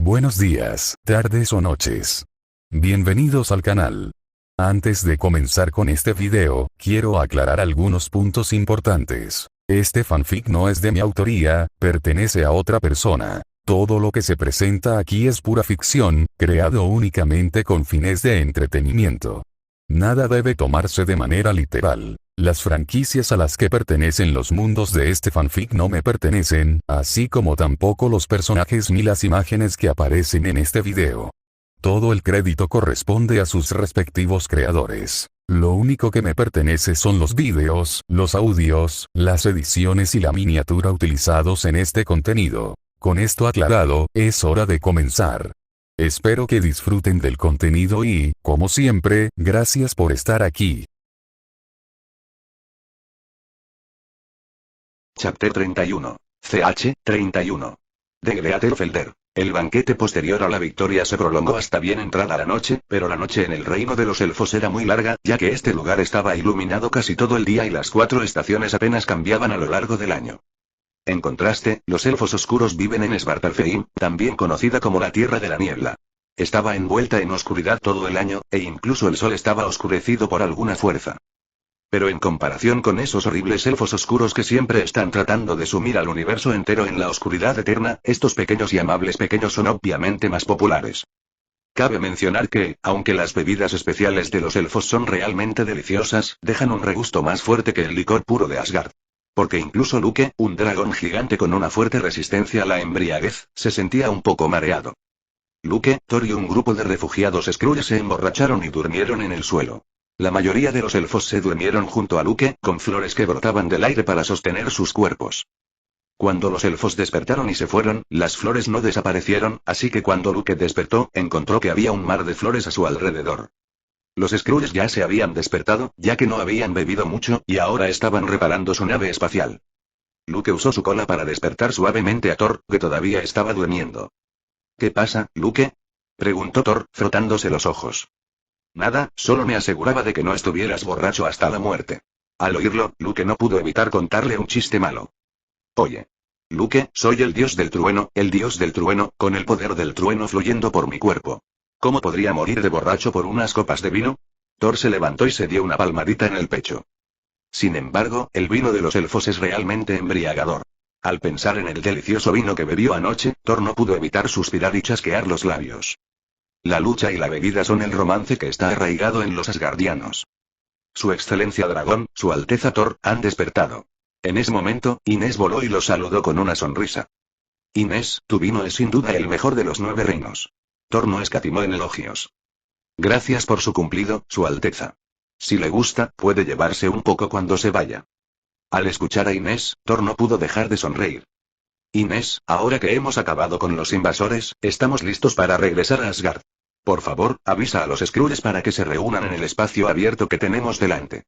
Buenos días, tardes o noches. Bienvenidos al canal. Antes de comenzar con este video, quiero aclarar algunos puntos importantes. Este fanfic no es de mi autoría, pertenece a otra persona. Todo lo que se presenta aquí es pura ficción, creado únicamente con fines de entretenimiento. Nada debe tomarse de manera literal. Las franquicias a las que pertenecen los mundos de este fanfic no me pertenecen, así como tampoco los personajes ni las imágenes que aparecen en este video. Todo el crédito corresponde a sus respectivos creadores. Lo único que me pertenece son los vídeos, los audios, las ediciones y la miniatura utilizados en este contenido. Con esto aclarado, es hora de comenzar. Espero que disfruten del contenido y, como siempre, gracias por estar aquí. Chapter 31. CH 31. De Greatelfelder. El banquete posterior a la victoria se prolongó hasta bien entrada la noche, pero la noche en el reino de los elfos era muy larga, ya que este lugar estaba iluminado casi todo el día y las 4 estaciones apenas cambiaban a lo largo del año. En contraste, los elfos oscuros viven en Svartalfheim, también conocida como la Tierra de la Niebla. Estaba envuelta en oscuridad todo el año, e incluso el sol estaba oscurecido por alguna fuerza. Pero en comparación con esos horribles elfos oscuros que siempre están tratando de sumir al universo entero en la oscuridad eterna, estos pequeños y amables pequeños son obviamente más populares. Cabe mencionar que, aunque las bebidas especiales de los elfos son realmente deliciosas, dejan un regusto más fuerte que el licor puro de Asgard. Porque incluso Luke, un dragón gigante con una fuerte resistencia a la embriaguez, se sentía un poco mareado. Luke, Thor y un grupo de refugiados Skrulls se emborracharon y durmieron en el suelo. La mayoría de los elfos se durmieron junto a Luke, con flores que brotaban del aire para sostener sus cuerpos. Cuando los elfos despertaron y se fueron, las flores no desaparecieron, así que cuando Luke despertó, encontró que había un mar de flores a su alrededor. Los Skrulls ya se habían despertado, ya que no habían bebido mucho, y ahora estaban reparando su nave espacial. Luke usó su cola para despertar suavemente a Thor, que todavía estaba durmiendo. ¿Qué pasa, Luke? Preguntó Thor, frotándose los ojos. Nada, solo me aseguraba de que no estuvieras borracho hasta la muerte. Al oírlo, Luke no pudo evitar contarle un chiste malo. Oye. Luke, soy el dios del trueno, con el poder del trueno fluyendo por mi cuerpo. ¿Cómo podría morir de borracho por unas copas de vino? Thor se levantó y se dio una palmadita en el pecho. Sin embargo, el vino de los elfos es realmente embriagador. Al pensar en el delicioso vino que bebió anoche, Thor no pudo evitar suspirar y chasquear los labios. La lucha y la bebida son el romance que está arraigado en los asgardianos. Su excelencia dragón, su alteza Thor, han despertado. En ese momento, Inés voló y lo saludó con una sonrisa. Inés, tu vino es sin duda el mejor de los 9 reinos. Thor no escatimó en elogios. Gracias por su cumplido, su alteza. Si le gusta, puede llevarse un poco cuando se vaya. Al escuchar a Inés, Thor no pudo dejar de sonreír. Inés, ahora que hemos acabado con los invasores, estamos listos para regresar a Asgard. Por favor, avisa a los Skrulls para que se reúnan en el espacio abierto que tenemos delante.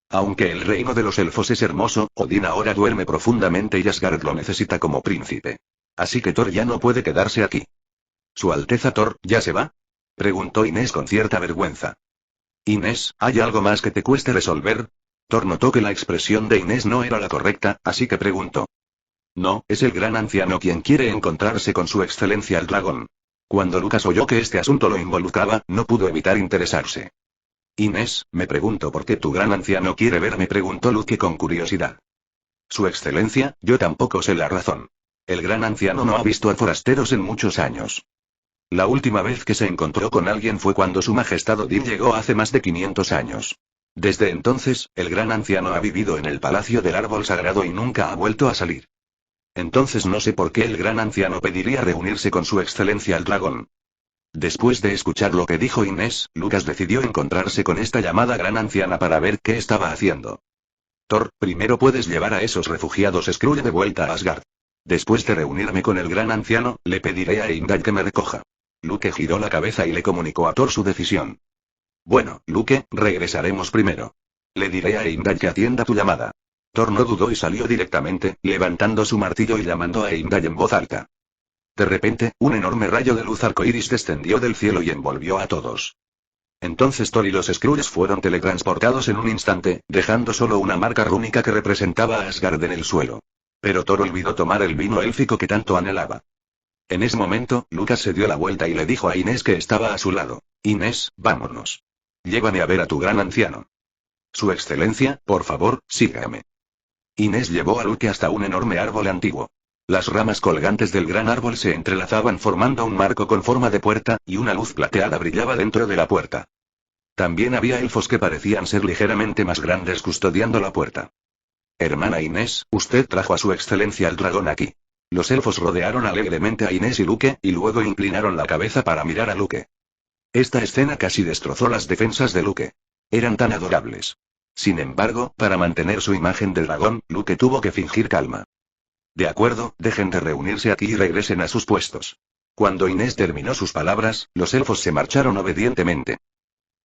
Aunque el reino de los elfos es hermoso, Odín ahora duerme profundamente y Asgard lo necesita como príncipe. Así que Thor ya no puede quedarse aquí. ¿Su Alteza Thor, ya se va? Preguntó Inés con cierta vergüenza. Inés, ¿hay algo más que te cueste resolver? Thor notó que la expresión de Inés no era la correcta, así que preguntó. No, es el gran anciano quien quiere encontrarse con su excelencia el dragón. Cuando Lucas oyó que este asunto lo involucraba, no pudo evitar interesarse. Inés, me pregunto por qué tu gran anciano quiere verme, preguntó Luke con curiosidad. Su excelencia, yo tampoco sé la razón. El gran anciano no ha visto a forasteros en muchos años. La última vez que se encontró con alguien fue cuando su majestad Odín llegó hace más de 500 años. Desde entonces, el gran anciano ha vivido en el palacio del árbol sagrado y nunca ha vuelto a salir. Entonces no sé por qué el gran anciano pediría reunirse con su excelencia el dragón. Después de escuchar lo que dijo Inés, Lucas decidió encontrarse con esta llamada gran anciana para ver qué estaba haciendo. Thor, primero puedes llevar a esos refugiados Skrull de vuelta a Asgard. Después de reunirme con el gran anciano, le pediré a Heimdall que me recoja. Luke giró la cabeza y le comunicó a Thor su decisión. Bueno, Luke, regresaremos primero. Le diré a Heimdall que atienda tu llamada. Thor no dudó y salió directamente, levantando su martillo y llamando a Heimdall en voz alta. De repente, un enorme rayo de luz arcoíris descendió del cielo y envolvió a todos. Entonces Thor y los Skrulls fueron teletransportados en un instante, dejando solo una marca rúnica que representaba a Asgard en el suelo. Pero Thor olvidó tomar el vino élfico que tanto anhelaba. En ese momento, Lucas se dio la vuelta y le dijo a Inés que estaba a su lado. Inés, vámonos. Llévame a ver a tu gran anciano. Su excelencia, por favor, sígame. Inés llevó a Luke hasta un enorme árbol antiguo. Las ramas colgantes del gran árbol se entrelazaban formando un marco con forma de puerta, y una luz plateada brillaba dentro de la puerta. También había elfos que parecían ser ligeramente más grandes custodiando la puerta. Hermana Inés, usted trajo a su excelencia al dragón aquí. Los elfos rodearon alegremente a Inés y Luke, y luego inclinaron la cabeza para mirar a Luke. Esta escena casi destrozó las defensas de Luke. Eran tan adorables. Sin embargo, para mantener su imagen de dragón, Luke tuvo que fingir calma. De acuerdo, dejen de reunirse aquí y regresen a sus puestos. Cuando Inés terminó sus palabras, los elfos se marcharon obedientemente.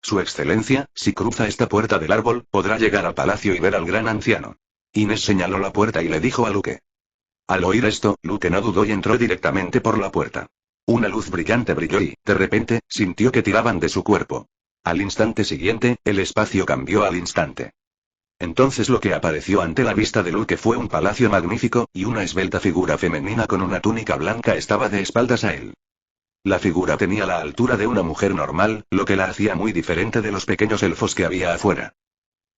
Su excelencia, si cruza esta puerta del árbol, podrá llegar al palacio y ver al gran anciano. Inés señaló la puerta y le dijo a Luke. Al oír esto, Luke no dudó y entró directamente por la puerta. Una luz brillante brilló y, de repente, sintió que tiraban de su cuerpo. Al instante siguiente, el espacio cambió al instante. Entonces lo que apareció ante la vista de Luke fue un palacio magnífico, y una esbelta figura femenina con una túnica blanca estaba de espaldas a él. La figura tenía la altura de una mujer normal, lo que la hacía muy diferente de los pequeños elfos que había afuera.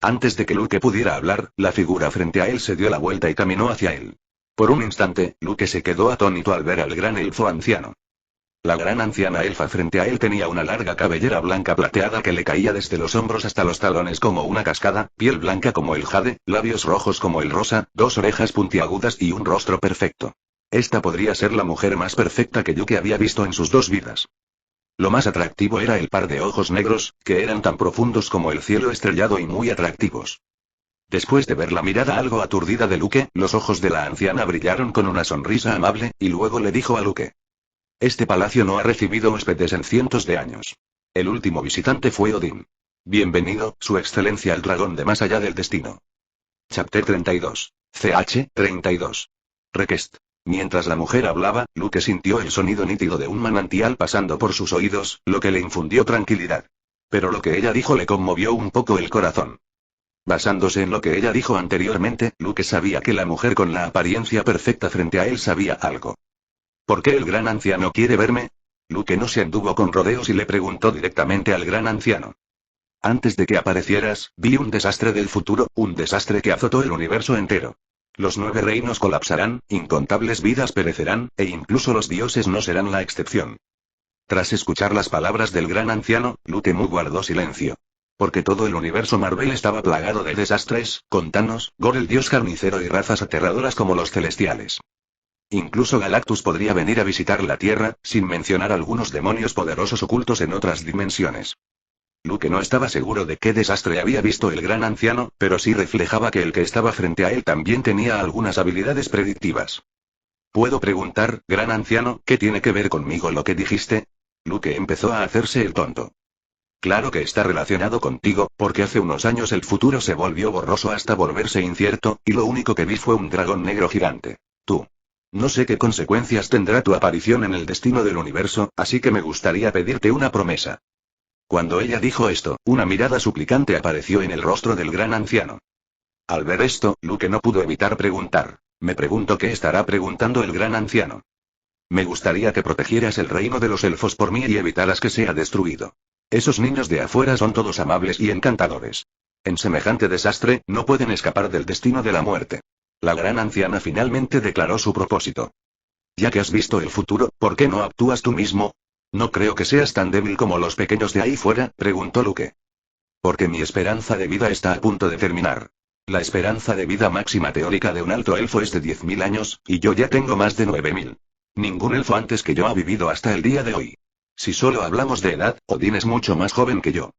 Antes de que Luke pudiera hablar, la figura frente a él se dio la vuelta y caminó hacia él. Por un instante, Luke se quedó atónito al ver al gran elfo anciano. La gran anciana elfa frente a él tenía una larga cabellera blanca plateada que le caía desde los hombros hasta los talones como una cascada, piel blanca como el jade, labios rojos como el rosa, dos orejas puntiagudas y un rostro perfecto. Esta podría ser la mujer más perfecta que Luke había visto en sus 2 vidas. Lo más atractivo era el par de ojos negros, que eran tan profundos como el cielo estrellado y muy atractivos. Después de ver la mirada algo aturdida de Luke, los ojos de la anciana brillaron con una sonrisa amable, y luego le dijo a Luke. Este palacio no ha recibido huéspedes en cientos de años. El último visitante fue Odín. Bienvenido, su excelencia al dragón de más allá del destino. Chapter 32. CH 32. Request. Mientras la mujer hablaba, Luke sintió el sonido nítido de un manantial pasando por sus oídos, lo que le infundió tranquilidad. Pero lo que ella dijo le conmovió un poco el corazón. Basándose en lo que ella dijo anteriormente, Luke sabía que la mujer con la apariencia perfecta frente a él sabía algo. ¿Por qué el gran anciano quiere verme? Luke no se anduvo con rodeos y le preguntó directamente al gran anciano. Antes de que aparecieras, vi un desastre del futuro, un desastre que azotó el universo entero. Los 9 reinos colapsarán, incontables vidas perecerán, e incluso los dioses no serán la excepción. Tras escuchar las palabras del gran anciano, Luke Mu guardó silencio. Porque todo el universo Marvel estaba plagado de desastres, con Thanos, Gore el dios carnicero y razas aterradoras como los celestiales. Incluso Galactus podría venir a visitar la Tierra, sin mencionar algunos demonios poderosos ocultos en otras dimensiones. Luke no estaba seguro de qué desastre había visto el gran anciano, pero sí reflejaba que el que estaba frente a él también tenía algunas habilidades predictivas. ¿Puedo preguntar, gran anciano, qué tiene que ver conmigo lo que dijiste? Luke empezó a hacerse el tonto. Claro que está relacionado contigo, porque hace unos años el futuro se volvió borroso hasta volverse incierto, y lo único que vi fue un dragón negro gigante. Tú. No sé qué consecuencias tendrá tu aparición en el destino del universo, así que me gustaría pedirte una promesa. Cuando ella dijo esto, una mirada suplicante apareció en el rostro del gran anciano. Al ver esto, Luke no pudo evitar preguntar. Me pregunto qué estará preguntando el gran anciano. Me gustaría que protegieras el reino de los elfos por mí y evitaras que sea destruido. Esos niños de afuera son todos amables y encantadores. En semejante desastre, no pueden escapar del destino de la muerte. La gran anciana finalmente declaró su propósito. Ya que has visto el futuro, ¿por qué no actúas tú mismo? No creo que seas tan débil como los pequeños de ahí fuera, preguntó Luke. Porque mi esperanza de vida está a punto de terminar. La esperanza de vida máxima teórica de un alto elfo es de 10.000 años, y yo ya tengo más de 9.000. Ningún elfo antes que yo ha vivido hasta el día de hoy. Si solo hablamos de edad, Odín es mucho más joven que yo.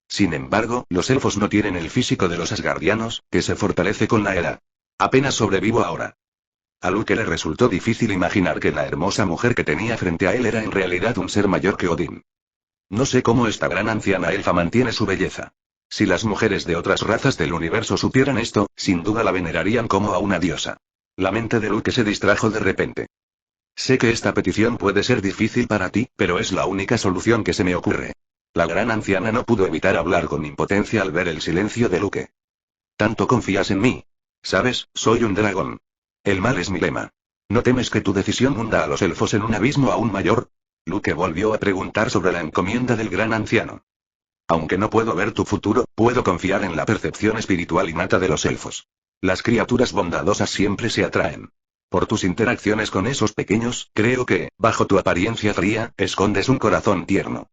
Sin embargo, los elfos no tienen el físico de los asgardianos, que se fortalece con la edad. Apenas sobrevivo ahora. A Luke le resultó difícil imaginar que la hermosa mujer que tenía frente a él era en realidad un ser mayor que Odín. No sé cómo esta gran anciana elfa mantiene su belleza. Si las mujeres de otras razas del universo supieran esto, sin duda la venerarían como a una diosa. La mente de Luke se distrajo de repente. Sé que esta petición puede ser difícil para ti, pero es la única solución que se me ocurre. La gran anciana no pudo evitar hablar con impotencia al ver el silencio de Luke. ¿Tanto confías en mí? Sabes, soy un dragón. El mal es mi lema. ¿No temes que tu decisión hunda a los elfos en un abismo aún mayor? Luke volvió a preguntar sobre la encomienda del gran anciano. Aunque no puedo ver tu futuro, puedo confiar en la percepción espiritual innata de los elfos. Las criaturas bondadosas siempre se atraen. Por tus interacciones con esos pequeños, creo que, bajo tu apariencia fría, escondes un corazón tierno.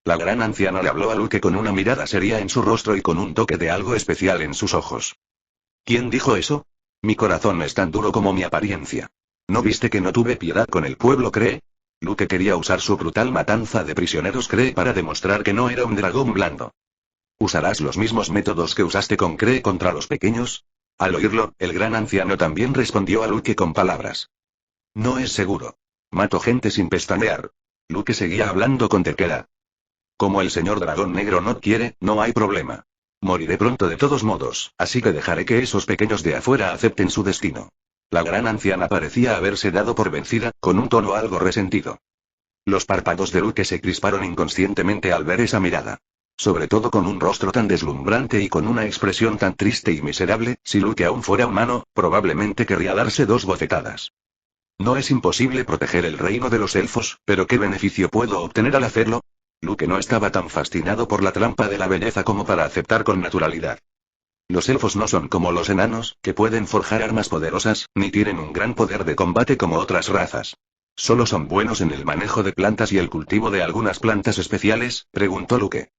La gran anciana le habló a Luke con una mirada seria en su rostro y con un toque de algo especial en sus ojos. ¿Quién dijo eso? Mi corazón es tan duro como mi apariencia. ¿No viste que no tuve piedad con el pueblo Kree? Luke quería usar su brutal matanza de prisioneros Kree para demostrar que no era un dragón blando. ¿Usarás los mismos métodos que usaste con Kree contra los pequeños? Al oírlo, el gran anciano también respondió a Luke con palabras. No es seguro. Mato gente sin pestañear. Luke seguía hablando con terquedad. Como el señor dragón negro no quiere, no hay problema. Moriré pronto de todos modos, así que dejaré que esos pequeños de afuera acepten su destino. La gran anciana parecía haberse dado por vencida, con un tono algo resentido. Los párpados de Luke se crisparon inconscientemente al ver esa mirada. Sobre todo con un rostro tan deslumbrante y con una expresión tan triste y miserable, si Luke aún fuera humano, probablemente querría darse 2 bofetadas. No es imposible proteger el reino de los elfos, pero ¿qué beneficio puedo obtener al hacerlo? Luke no estaba tan fascinado por la trampa de la belleza como para aceptar con naturalidad. Los elfos no son como los enanos, que pueden forjar armas poderosas, ni tienen un gran poder de combate como otras razas. ¿Solo son buenos en el manejo de plantas y el cultivo de algunas plantas especiales?, preguntó Luke.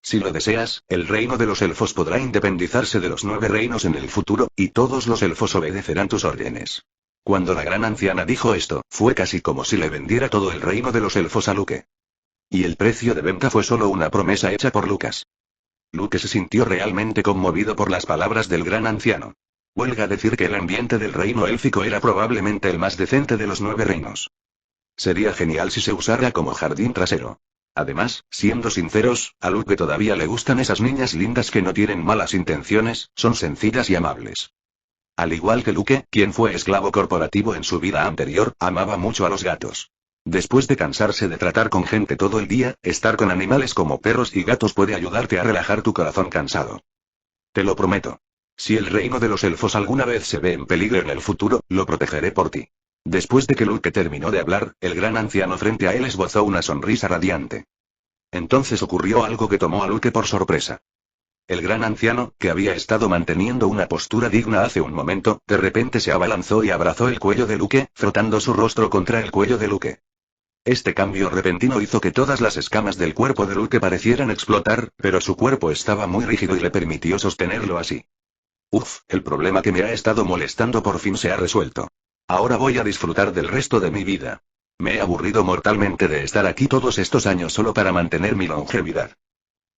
Si lo deseas, el reino de los elfos podrá independizarse de los 9 reinos en el futuro, y todos los elfos obedecerán tus órdenes. Cuando la gran anciana dijo esto, fue casi como si le vendiera todo el reino de los elfos a Luke. Y el precio de venta fue solo una promesa hecha por Lucas. Luke se sintió realmente conmovido por las palabras del gran anciano. Huelga decir que el ambiente del reino élfico era probablemente el más decente de los 9 reinos. Sería genial si se usara como jardín trasero. Además, siendo sinceros, a Luke todavía le gustan esas niñas lindas que no tienen malas intenciones, son sencillas y amables. Al igual que Luke, quien fue esclavo corporativo en su vida anterior, amaba mucho a los gatos. Después de cansarse de tratar con gente todo el día, estar con animales como perros y gatos puede ayudarte a relajar tu corazón cansado. Te lo prometo. Si el reino de los elfos alguna vez se ve en peligro en el futuro, lo protegeré por ti. Después de que Luke terminó de hablar, el gran anciano frente a él esbozó una sonrisa radiante. Entonces ocurrió algo que tomó a Luke por sorpresa. El gran anciano, que había estado manteniendo una postura digna hace un momento, de repente se abalanzó y abrazó el cuello de Luke, frotando su rostro contra el cuello de Luke. Este cambio repentino hizo que todas las escamas del cuerpo de Luke parecieran explotar, pero su cuerpo estaba muy rígido y le permitió sostenerlo así. Uf, el problema que me ha estado molestando por fin se ha resuelto. Ahora voy a disfrutar del resto de mi vida. Me he aburrido mortalmente de estar aquí todos estos años solo para mantener mi longevidad.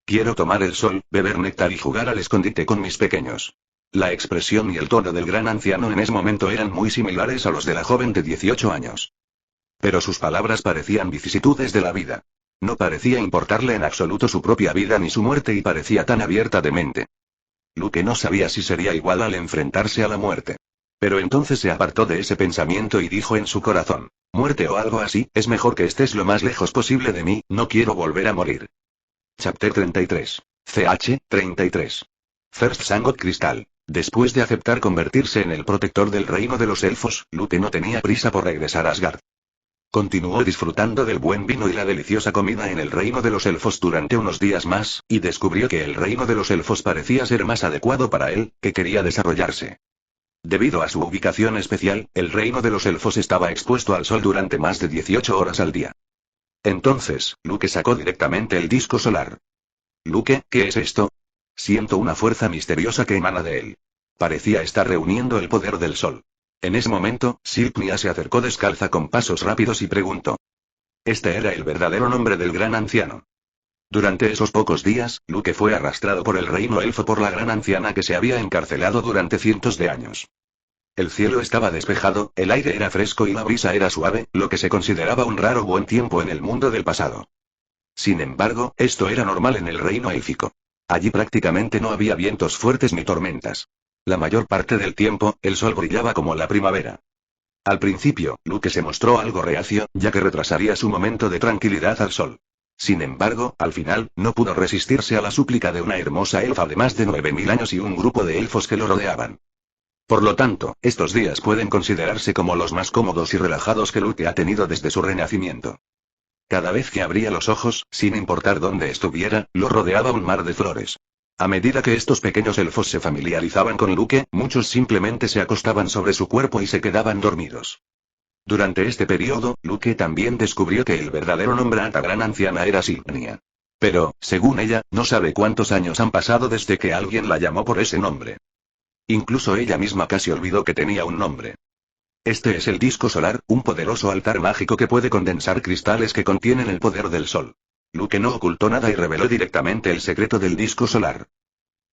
Quiero tomar el sol, beber néctar y jugar al escondite con mis pequeños. La expresión y el tono del gran anciano en ese momento eran muy similares a los de la joven de 18 años. Pero sus palabras parecían vicisitudes de la vida. No parecía importarle en absoluto su propia vida ni su muerte y parecía tan abierta de mente. Luke no sabía si sería igual al enfrentarse a la muerte. Pero entonces se apartó de ese pensamiento y dijo en su corazón, muerte o algo así, es mejor que estés lo más lejos posible de mí, no quiero volver a morir. Chapter 33. CH 33. First Sangot Cristal. Después de aceptar convertirse en el protector del reino de los elfos, Luke no tenía prisa por regresar a Asgard. Continuó disfrutando del buen vino y la deliciosa comida en el reino de los elfos durante unos días más, y descubrió que el reino de los elfos parecía ser más adecuado para él, que quería desarrollarse. Debido a su ubicación especial, el reino de los elfos estaba expuesto al sol durante más de 18 horas al día. Entonces, Luke sacó directamente el disco solar. Luke, ¿qué es esto? Siento una fuerza misteriosa que emana de él. Parecía estar reuniendo el poder del sol. En ese momento, Silpnia se acercó descalza con pasos rápidos y preguntó. Este era el verdadero nombre del gran anciano. Durante esos pocos días, Luke fue arrastrado por el reino elfo por la gran anciana que se había encarcelado durante cientos de años. El cielo estaba despejado, el aire era fresco y la brisa era suave, lo que se consideraba un raro buen tiempo en el mundo del pasado. Sin embargo, esto era normal en el reino élfico. Allí prácticamente no había vientos fuertes ni tormentas. La mayor parte del tiempo, el sol brillaba como la primavera. Al principio, Luke se mostró algo reacio, ya que retrasaría su momento de tranquilidad al sol. Sin embargo, al final, no pudo resistirse a la súplica de una hermosa elfa de más de 9000 años y un grupo de elfos que lo rodeaban. Por lo tanto, estos días pueden considerarse como los más cómodos y relajados que Luke ha tenido desde su renacimiento. Cada vez que abría los ojos, sin importar dónde estuviera, lo rodeaba un mar de flores. A medida que estos pequeños elfos se familiarizaban con Luke, muchos simplemente se acostaban sobre su cuerpo y se quedaban dormidos. Durante este periodo, Luke también descubrió que el verdadero nombre de la gran anciana era Silpnia. Pero, según ella, no sabe cuántos años han pasado desde que alguien la llamó por ese nombre. Incluso ella misma casi olvidó que tenía un nombre. Este es el disco solar, un poderoso altar mágico que puede condensar cristales que contienen el poder del sol. Luke no ocultó nada y reveló directamente el secreto del disco solar.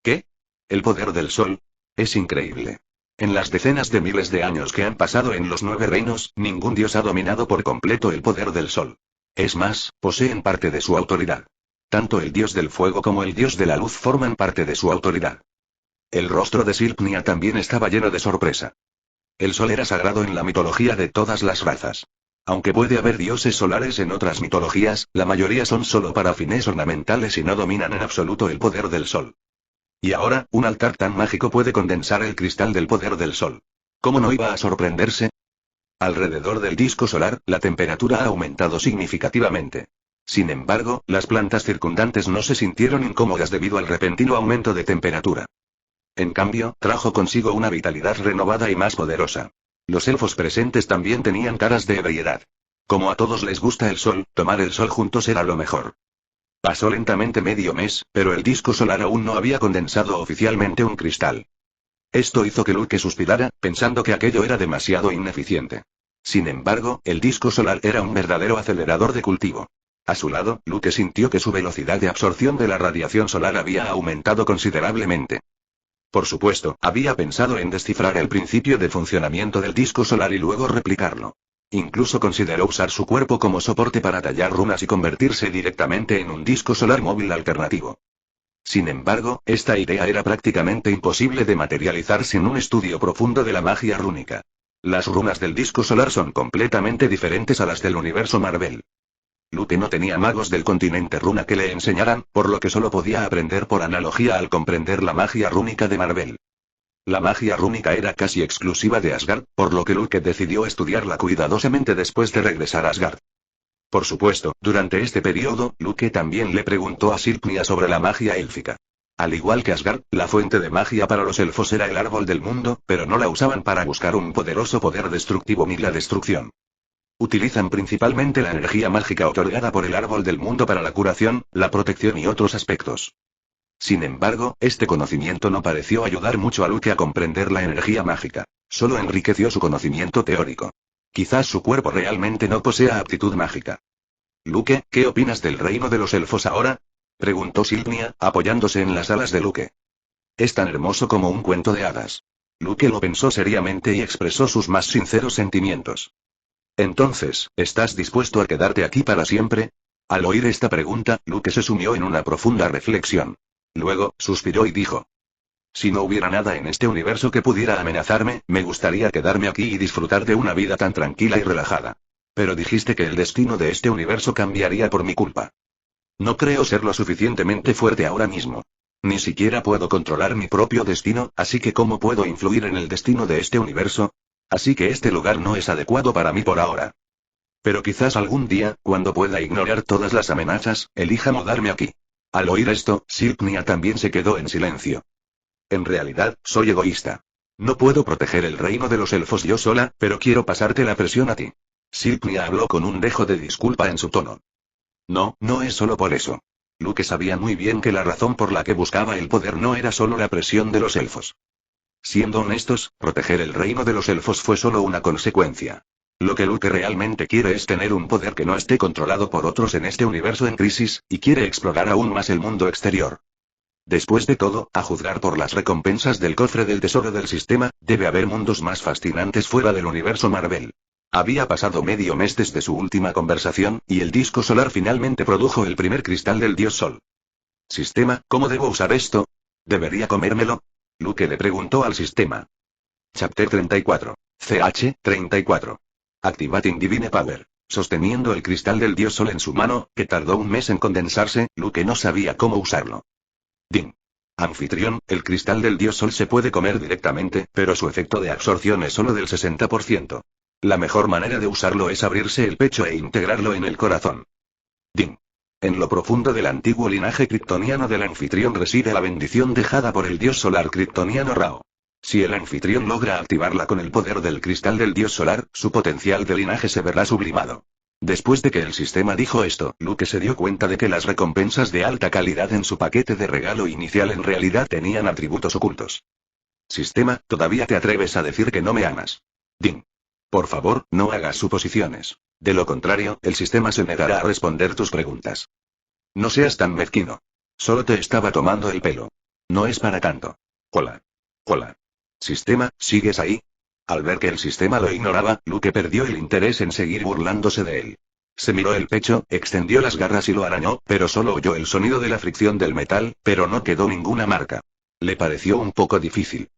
¿Qué? ¿El poder del sol? Es increíble. En las decenas de miles de años que han pasado en los 9 reinos, ningún dios ha dominado por completo el poder del sol. Es más, poseen parte de su autoridad. Tanto el dios del fuego como el dios de la luz forman parte de su autoridad. El rostro de Silpnia también estaba lleno de sorpresa. El sol era sagrado en la mitología de todas las razas. Aunque puede haber dioses solares en otras mitologías, la mayoría son solo para fines ornamentales y no dominan en absoluto el poder del sol. Y ahora, un altar tan mágico puede condensar el cristal del poder del sol. ¿Cómo no iba a sorprenderse? Alrededor del disco solar, la temperatura ha aumentado significativamente. Sin embargo, las plantas circundantes no se sintieron incómodas debido al repentino aumento de temperatura. En cambio, trajo consigo una vitalidad renovada y más poderosa. Los elfos presentes también tenían caras de ebriedad. Como a todos les gusta el sol, tomar el sol juntos era lo mejor. Pasó lentamente medio mes, pero el disco solar aún no había condensado oficialmente un cristal. Esto hizo que Luke suspirara, pensando que aquello era demasiado ineficiente. Sin embargo, el disco solar era un verdadero acelerador de cultivo. A su lado, Luke sintió que su velocidad de absorción de la radiación solar había aumentado considerablemente. Por supuesto, había pensado en descifrar el principio de funcionamiento del disco solar y luego replicarlo. Incluso consideró usar su cuerpo como soporte para tallar runas y convertirse directamente en un disco solar móvil alternativo. Sin embargo, esta idea era prácticamente imposible de materializar sin un estudio profundo de la magia rúnica. Las runas del disco solar son completamente diferentes a las del universo Marvel. Luke no tenía magos del continente runa que le enseñaran, por lo que solo podía aprender por analogía al comprender la magia rúnica de Marvel. La magia rúnica era casi exclusiva de Asgard, por lo que Luke decidió estudiarla cuidadosamente después de regresar a Asgard. Por supuesto, durante este periodo, Luke también le preguntó a Silpnia sobre la magia élfica. Al igual que Asgard, la fuente de magia para los elfos era el árbol del mundo, pero no la usaban para buscar un poderoso poder destructivo ni la destrucción. Utilizan principalmente la energía mágica otorgada por el árbol del mundo para la curación, la protección y otros aspectos. Sin embargo, este conocimiento no pareció ayudar mucho a Luke a comprender la energía mágica. Solo enriqueció su conocimiento teórico. Quizás su cuerpo realmente no posea aptitud mágica. Luke, ¿qué opinas del reino de los elfos ahora? Preguntó Silpnia, apoyándose en las alas de Luke. Es tan hermoso como un cuento de hadas. Luke lo pensó seriamente y expresó sus más sinceros sentimientos. Entonces, ¿estás dispuesto a quedarte aquí para siempre? Al oír esta pregunta, Luke se sumió en una profunda reflexión. Luego, suspiró y dijo: Si no hubiera nada en este universo que pudiera amenazarme, me gustaría quedarme aquí y disfrutar de una vida tan tranquila y relajada. Pero dijiste que el destino de este universo cambiaría por mi culpa. No creo ser lo suficientemente fuerte ahora mismo. Ni siquiera puedo controlar mi propio destino, así que ¿cómo puedo influir en el destino de este universo? Así que este lugar no es adecuado para mí por ahora. Pero quizás algún día, cuando pueda ignorar todas las amenazas, elija mudarme aquí. Al oír esto, Silpnia también se quedó en silencio. En realidad, soy egoísta. No puedo proteger el reino de los elfos yo sola, pero quiero pasarte la presión a ti. Silpnia habló con un dejo de disculpa en su tono. No, no es solo por eso. Luke sabía muy bien que la razón por la que buscaba el poder no era solo la presión de los elfos. Siendo honestos, proteger el reino de los elfos fue solo una consecuencia. Lo que Luke realmente quiere es tener un poder que no esté controlado por otros en este universo en crisis, y quiere explorar aún más el mundo exterior. Después de todo, a juzgar por las recompensas del cofre del tesoro del sistema, debe haber mundos más fascinantes fuera del universo Marvel. Había pasado medio mes desde su última conversación, y el disco solar finalmente produjo el primer cristal del dios Sol. ¿Sistema, cómo debo usar esto? ¿Debería comérmelo? Luke le preguntó al sistema. Chapter 34. CH 34. Activating Divine Power. Sosteniendo el cristal del dios Sol en su mano, que tardó un mes en condensarse, Luke no sabía cómo usarlo. Ding. Anfitrión, el cristal del dios Sol se puede comer directamente, pero su efecto de absorción es solo del 60%. La mejor manera de usarlo es abrirse el pecho e integrarlo en el corazón. Din. En lo profundo del antiguo linaje kryptoniano del anfitrión reside la bendición dejada por el dios solar kryptoniano Rao. Si el anfitrión logra activarla con el poder del cristal del dios solar, su potencial de linaje se verá sublimado. Después de que el sistema dijo esto, Luke se dio cuenta de que las recompensas de alta calidad en su paquete de regalo inicial en realidad tenían atributos ocultos. Sistema, ¿todavía te atreves a decir que no me amas? Din. Por favor, no hagas suposiciones. De lo contrario, el sistema se negará a responder tus preguntas. No seas tan mezquino. Solo te estaba tomando el pelo. No es para tanto. Hola. Hola. Sistema, ¿sigues ahí? Al ver que el sistema lo ignoraba, Luke perdió el interés en seguir burlándose de él. Se miró el pecho, extendió las garras y lo arañó, pero solo oyó el sonido de la fricción del metal, pero no quedó ninguna marca. Le pareció un poco difícil.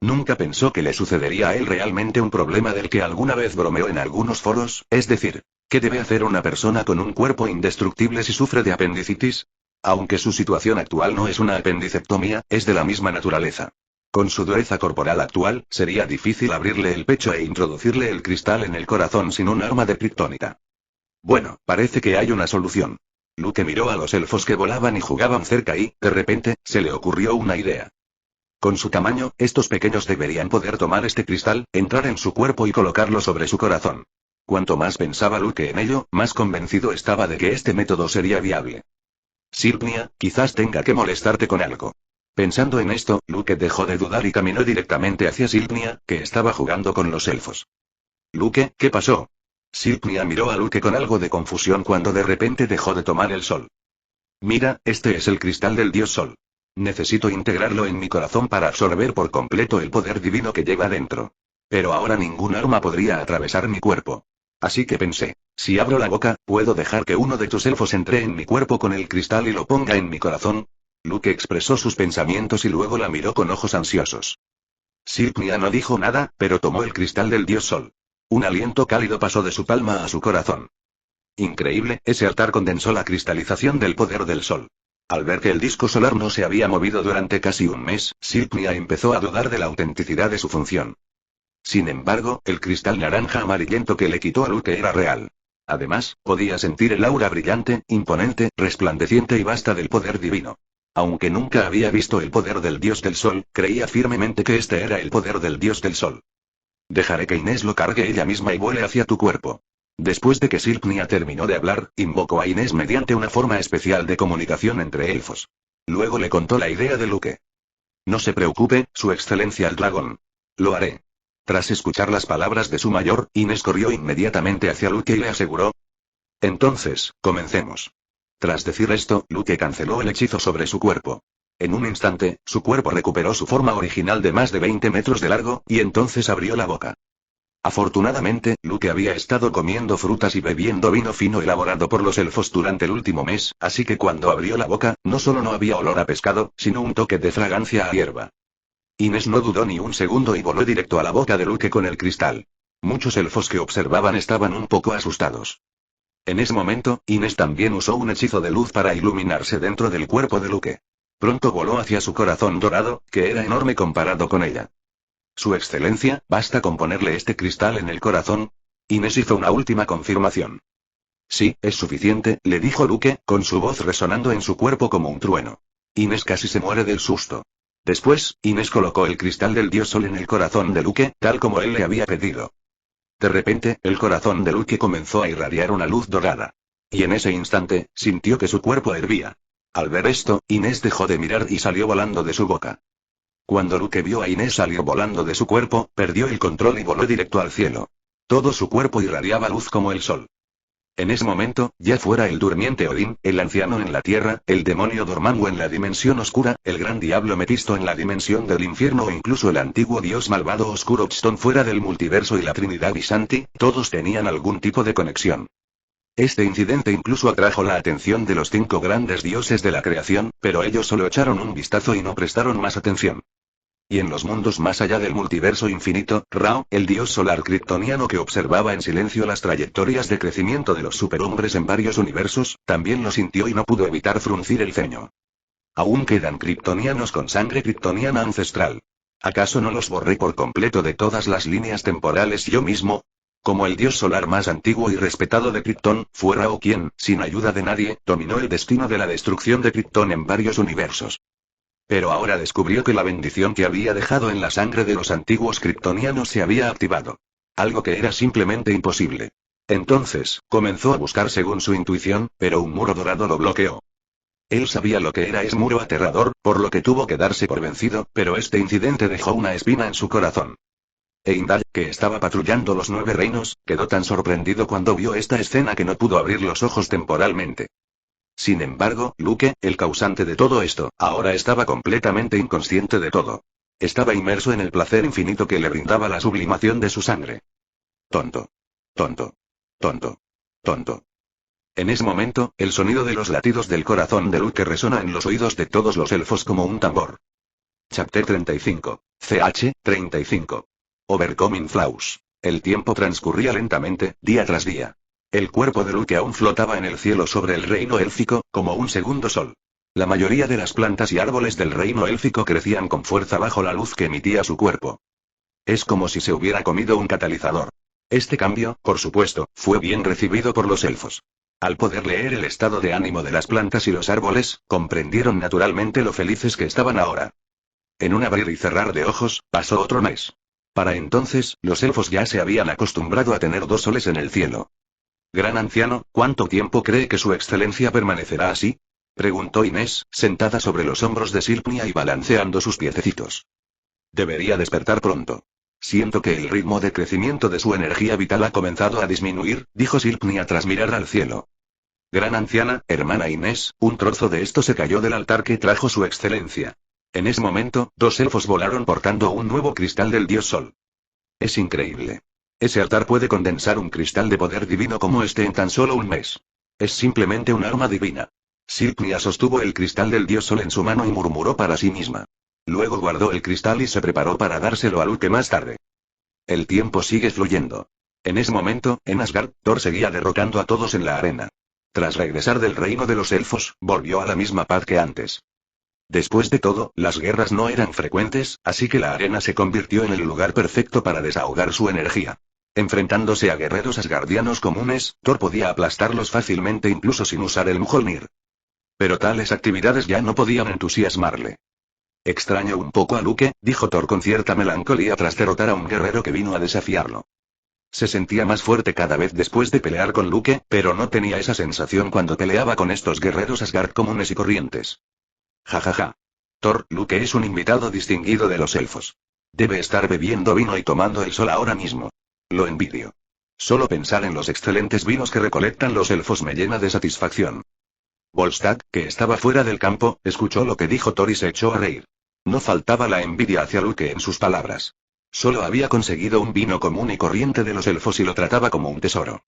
Nunca pensó que le sucedería a él realmente un problema del que alguna vez bromeó en algunos foros, es decir, ¿qué debe hacer una persona con un cuerpo indestructible si sufre de apendicitis? Aunque su situación actual no es una apendicectomía, es de la misma naturaleza. Con su dureza corporal actual, sería difícil abrirle el pecho e introducirle el cristal en el corazón sin un arma de kriptonita. Bueno, parece que hay una solución. Luke miró a los elfos que volaban y jugaban cerca y, de repente, se le ocurrió una idea. Con su tamaño, estos pequeños deberían poder tomar este cristal, entrar en su cuerpo y colocarlo sobre su corazón. Cuanto más pensaba Luke en ello, más convencido estaba de que este método sería viable. Silpnia, quizás tenga que molestarte con algo. Pensando en esto, Luke dejó de dudar y caminó directamente hacia Silpnia, que estaba jugando con los elfos. Luke, ¿qué pasó? Silpnia miró a Luke con algo de confusión cuando de repente dejó de tomar el sol. Mira, este es el cristal del dios Sol. Necesito integrarlo en mi corazón para absorber por completo el poder divino que lleva dentro. Pero ahora ningún arma podría atravesar mi cuerpo. Así que pensé, si abro la boca, ¿puedo dejar que uno de tus elfos entre en mi cuerpo con el cristal y lo ponga en mi corazón? Luke expresó sus pensamientos y luego la miró con ojos ansiosos. Silpnia no dijo nada, pero tomó el cristal del dios Sol. Un aliento cálido pasó de su palma a su corazón. Increíble, ese altar condensó la cristalización del poder del Sol. Al ver que el disco solar no se había movido durante casi un mes, Silpnia empezó a dudar de la autenticidad de su función. Sin embargo, el cristal naranja amarillento que le quitó a Luke era real. Además, podía sentir el aura brillante, imponente, resplandeciente y vasta del poder divino. Aunque nunca había visto el poder del dios del sol, creía firmemente que este era el poder del dios del sol. Dejaré que Inés lo cargue ella misma y vuele hacia tu cuerpo. Después de que Silpnia terminó de hablar, invocó a Inés mediante una forma especial de comunicación entre elfos. Luego le contó la idea de Luke. No se preocupe, su excelencia el dragón. Lo haré. Tras escuchar las palabras de su mayor, Inés corrió inmediatamente hacia Luke y le aseguró. Entonces, comencemos. Tras decir esto, Luke canceló el hechizo sobre su cuerpo. En un instante, su cuerpo recuperó su forma original de más de 20 metros de largo, y entonces abrió la boca. Afortunadamente, Luke había estado comiendo frutas y bebiendo vino fino elaborado por los elfos durante el último mes, así que cuando abrió la boca, no solo no había olor a pescado, sino un toque de fragancia a hierba. Inés no dudó ni un segundo y voló directo a la boca de Luke con el cristal. Muchos elfos que observaban estaban un poco asustados. En ese momento, Inés también usó un hechizo de luz para iluminarse dentro del cuerpo de Luke. Pronto voló hacia su corazón dorado, que era enorme comparado con ella. Su excelencia, ¿basta con ponerle este cristal en el corazón? Inés hizo una última confirmación. Sí, es suficiente, le dijo Luke, con su voz resonando en su cuerpo como un trueno. Inés casi se muere del susto. Después, Inés colocó el cristal del dios Sol en el corazón de Luke, tal como él le había pedido. De repente, el corazón de Luke comenzó a irradiar una luz dorada. Y en ese instante, sintió que su cuerpo hervía. Al ver esto, Inés dejó de mirar y salió volando de su boca. Cuando Luke vio a Inés salir volando de su cuerpo, perdió el control y voló directo al cielo. Todo su cuerpo irradiaba luz como el sol. En ese momento, ya fuera el durmiente Odín, el anciano en la tierra, el demonio Dormammu en la dimensión oscura, el gran diablo Mephisto en la dimensión del infierno o incluso el antiguo dios malvado Oscuro Chthon fuera del multiverso y la Trinidad Vishanti, todos tenían algún tipo de conexión. Este incidente incluso atrajo la atención de los 5 grandes dioses de la creación, pero ellos solo echaron un vistazo y no prestaron más atención. Y en los mundos más allá del multiverso infinito, Ra, el dios solar kryptoniano que observaba en silencio las trayectorias de crecimiento de los superhombres en varios universos, también lo sintió y no pudo evitar fruncir el ceño. Aún quedan kryptonianos con sangre kryptoniana ancestral. ¿Acaso no los borré por completo de todas las líneas temporales yo mismo? Como el dios solar más antiguo y respetado de Krypton, fuera o quien, sin ayuda de nadie, dominó el destino de la destrucción de Krypton en varios universos. Pero ahora descubrió que la bendición que había dejado en la sangre de los antiguos kryptonianos se había activado. Algo que era simplemente imposible. Entonces, comenzó a buscar según su intuición, pero un muro dorado lo bloqueó. Él sabía lo que era ese muro aterrador, por lo que tuvo que darse por vencido, pero este incidente dejó una espina en su corazón. Heimdall, que estaba patrullando los 9 reinos, quedó tan sorprendido cuando vio esta escena que no pudo abrir los ojos temporalmente. Sin embargo, Luke, el causante de todo esto, ahora estaba completamente inconsciente de todo. Estaba inmerso en el placer infinito que le brindaba la sublimación de su sangre. Tonto. Tonto. Tonto. Tonto. En ese momento, el sonido de los latidos del corazón de Luke resona en los oídos de todos los elfos como un tambor. Chapter 35. CH 35. Overcoming Flaws. El tiempo transcurría lentamente, día tras día. El cuerpo de Luke aún flotaba en el cielo sobre el reino élfico, como un segundo sol. La mayoría de las plantas y árboles del reino élfico crecían con fuerza bajo la luz que emitía su cuerpo. Es como si se hubiera comido un catalizador. Este cambio, por supuesto, fue bien recibido por los elfos. Al poder leer el estado de ánimo de las plantas y los árboles, comprendieron naturalmente lo felices que estaban ahora. En un abrir y cerrar de ojos, pasó otro mes. Para entonces, los elfos ya se habían acostumbrado a tener 2 soles en el cielo. Gran anciano, ¿cuánto tiempo cree que su excelencia permanecerá así? Preguntó Inés, sentada sobre los hombros de Silpnia y balanceando sus piececitos. Debería despertar pronto. Siento que el ritmo de crecimiento de su energía vital ha comenzado a disminuir, dijo Silpnia tras mirar al cielo. Gran anciana, hermana Inés, un trozo de esto se cayó del altar que trajo su excelencia. En ese momento, 2 elfos volaron portando un nuevo cristal del dios Sol. Es increíble. Ese altar puede condensar un cristal de poder divino como este en tan solo un mes. Es simplemente un arma divina. Silpnia sostuvo el cristal del dios Sol en su mano y murmuró para sí misma. Luego guardó el cristal y se preparó para dárselo a Luke más tarde. El tiempo sigue fluyendo. En ese momento, en Asgard, Thor seguía derrotando a todos en la arena. Tras regresar del reino de los elfos, volvió a la misma paz que antes. Después de todo, las guerras no eran frecuentes, así que la arena se convirtió en el lugar perfecto para desahogar su energía. Enfrentándose a guerreros asgardianos comunes, Thor podía aplastarlos fácilmente incluso sin usar el Mjolnir. Pero tales actividades ya no podían entusiasmarle. Extraño un poco a Luke, dijo Thor con cierta melancolía tras derrotar a un guerrero que vino a desafiarlo. Se sentía más fuerte cada vez después de pelear con Luke, pero no tenía esa sensación cuando peleaba con estos guerreros Asgard comunes y corrientes. Jajaja. Thor, Luke es un invitado distinguido de los elfos. Debe estar bebiendo vino y tomando el sol ahora mismo. Lo envidio. Solo pensar en los excelentes vinos que recolectan los elfos me llena de satisfacción. Volstagg, que estaba fuera del campo, escuchó lo que dijo Thor y se echó a reír. No faltaba la envidia hacia Luke en sus palabras. Solo había conseguido un vino común y corriente de los elfos y lo trataba como un tesoro.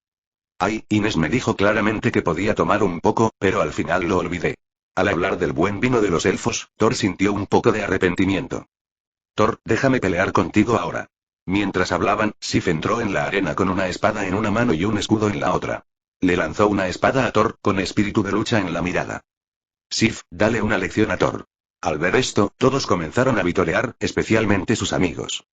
Ay, Inés me dijo claramente que podía tomar un poco, pero al final lo olvidé. Al hablar del buen vino de los elfos, Thor sintió un poco de arrepentimiento. Thor, déjame pelear contigo ahora. Mientras hablaban, Sif entró en la arena con una espada en una mano y un escudo en la otra. Le lanzó una espada a Thor, con espíritu de lucha en la mirada. Sif, dale una lección a Thor. Al ver esto, todos comenzaron a vitorear, especialmente sus amigos.